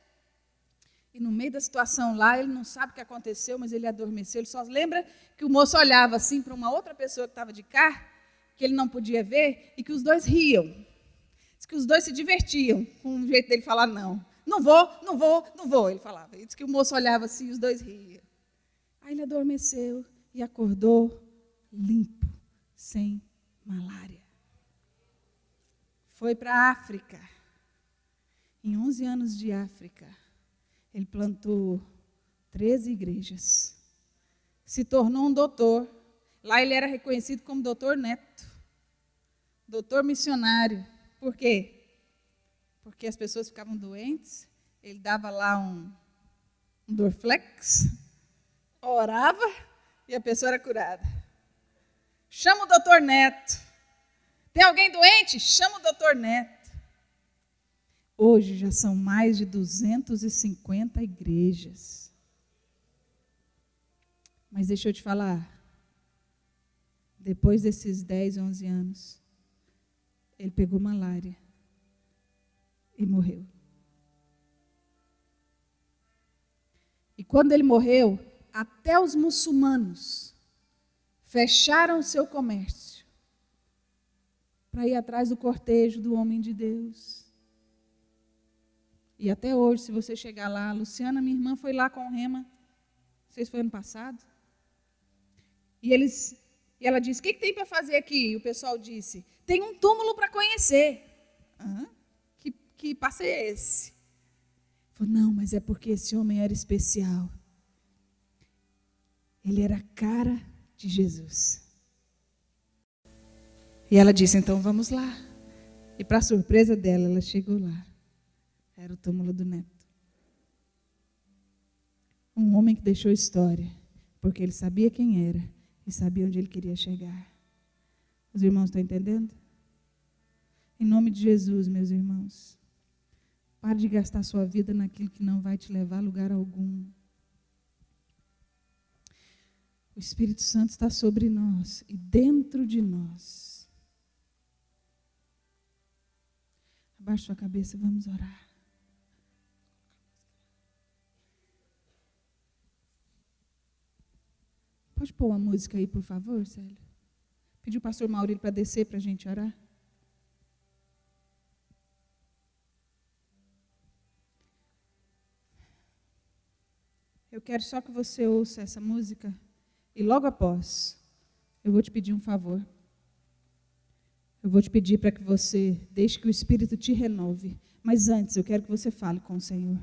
E no meio da situação lá, ele não sabe o que aconteceu, mas ele adormeceu. Ele só lembra que o moço olhava assim para uma outra pessoa que estava de cá, que ele não podia ver, e que os dois riam. Diz que os dois se divertiam com o jeito dele falar não. Não vou, ele falava. Ele disse que o moço olhava assim e os dois riam. Aí ele adormeceu e acordou limpo, sem malária. Foi para a África. Em 11 anos de África, ele plantou 13 igrejas. Se tornou um doutor. Lá ele era reconhecido como doutor Neto. Doutor missionário. Por quê? Porque as pessoas ficavam doentes. Ele dava lá um Dorflex, orava e a pessoa era curada. Chama o doutor Neto. Tem alguém doente? Chama o doutor Neto. Hoje já são mais de 250 igrejas. Mas deixa eu te falar, depois desses 10, 11 anos, ele pegou malária e morreu. E quando ele morreu, até os muçulmanos fecharam o seu comércio para ir atrás do cortejo do homem de Deus. E até hoje, se você chegar lá, a Luciana, minha irmã, foi lá com o Rema, não sei se foi ano passado, e ela disse, o que tem para fazer aqui? E o pessoal disse, tem um túmulo para conhecer. Que passo é esse? Falou, não, mas é porque esse homem era especial. Ele era a cara de Jesus. E ela disse, então vamos lá. E para surpresa dela, ela chegou lá. Era o túmulo do Neto. Um homem que deixou história, porque ele sabia quem era e sabia onde ele queria chegar. Os irmãos estão entendendo? Em nome de Jesus, meus irmãos, pare de gastar sua vida naquilo que não vai te levar a lugar algum. O Espírito Santo está sobre nós e dentro de nós. Abaixe sua cabeça, vamos orar. Pode pôr uma música aí, por favor, Célio? Pediu o pastor Maurílio para descer para a gente orar. Eu quero só que você ouça essa música e logo após, eu vou te pedir um favor. Eu vou te pedir para que você deixe que o Espírito te renove. Mas antes, eu quero que você fale com o Senhor.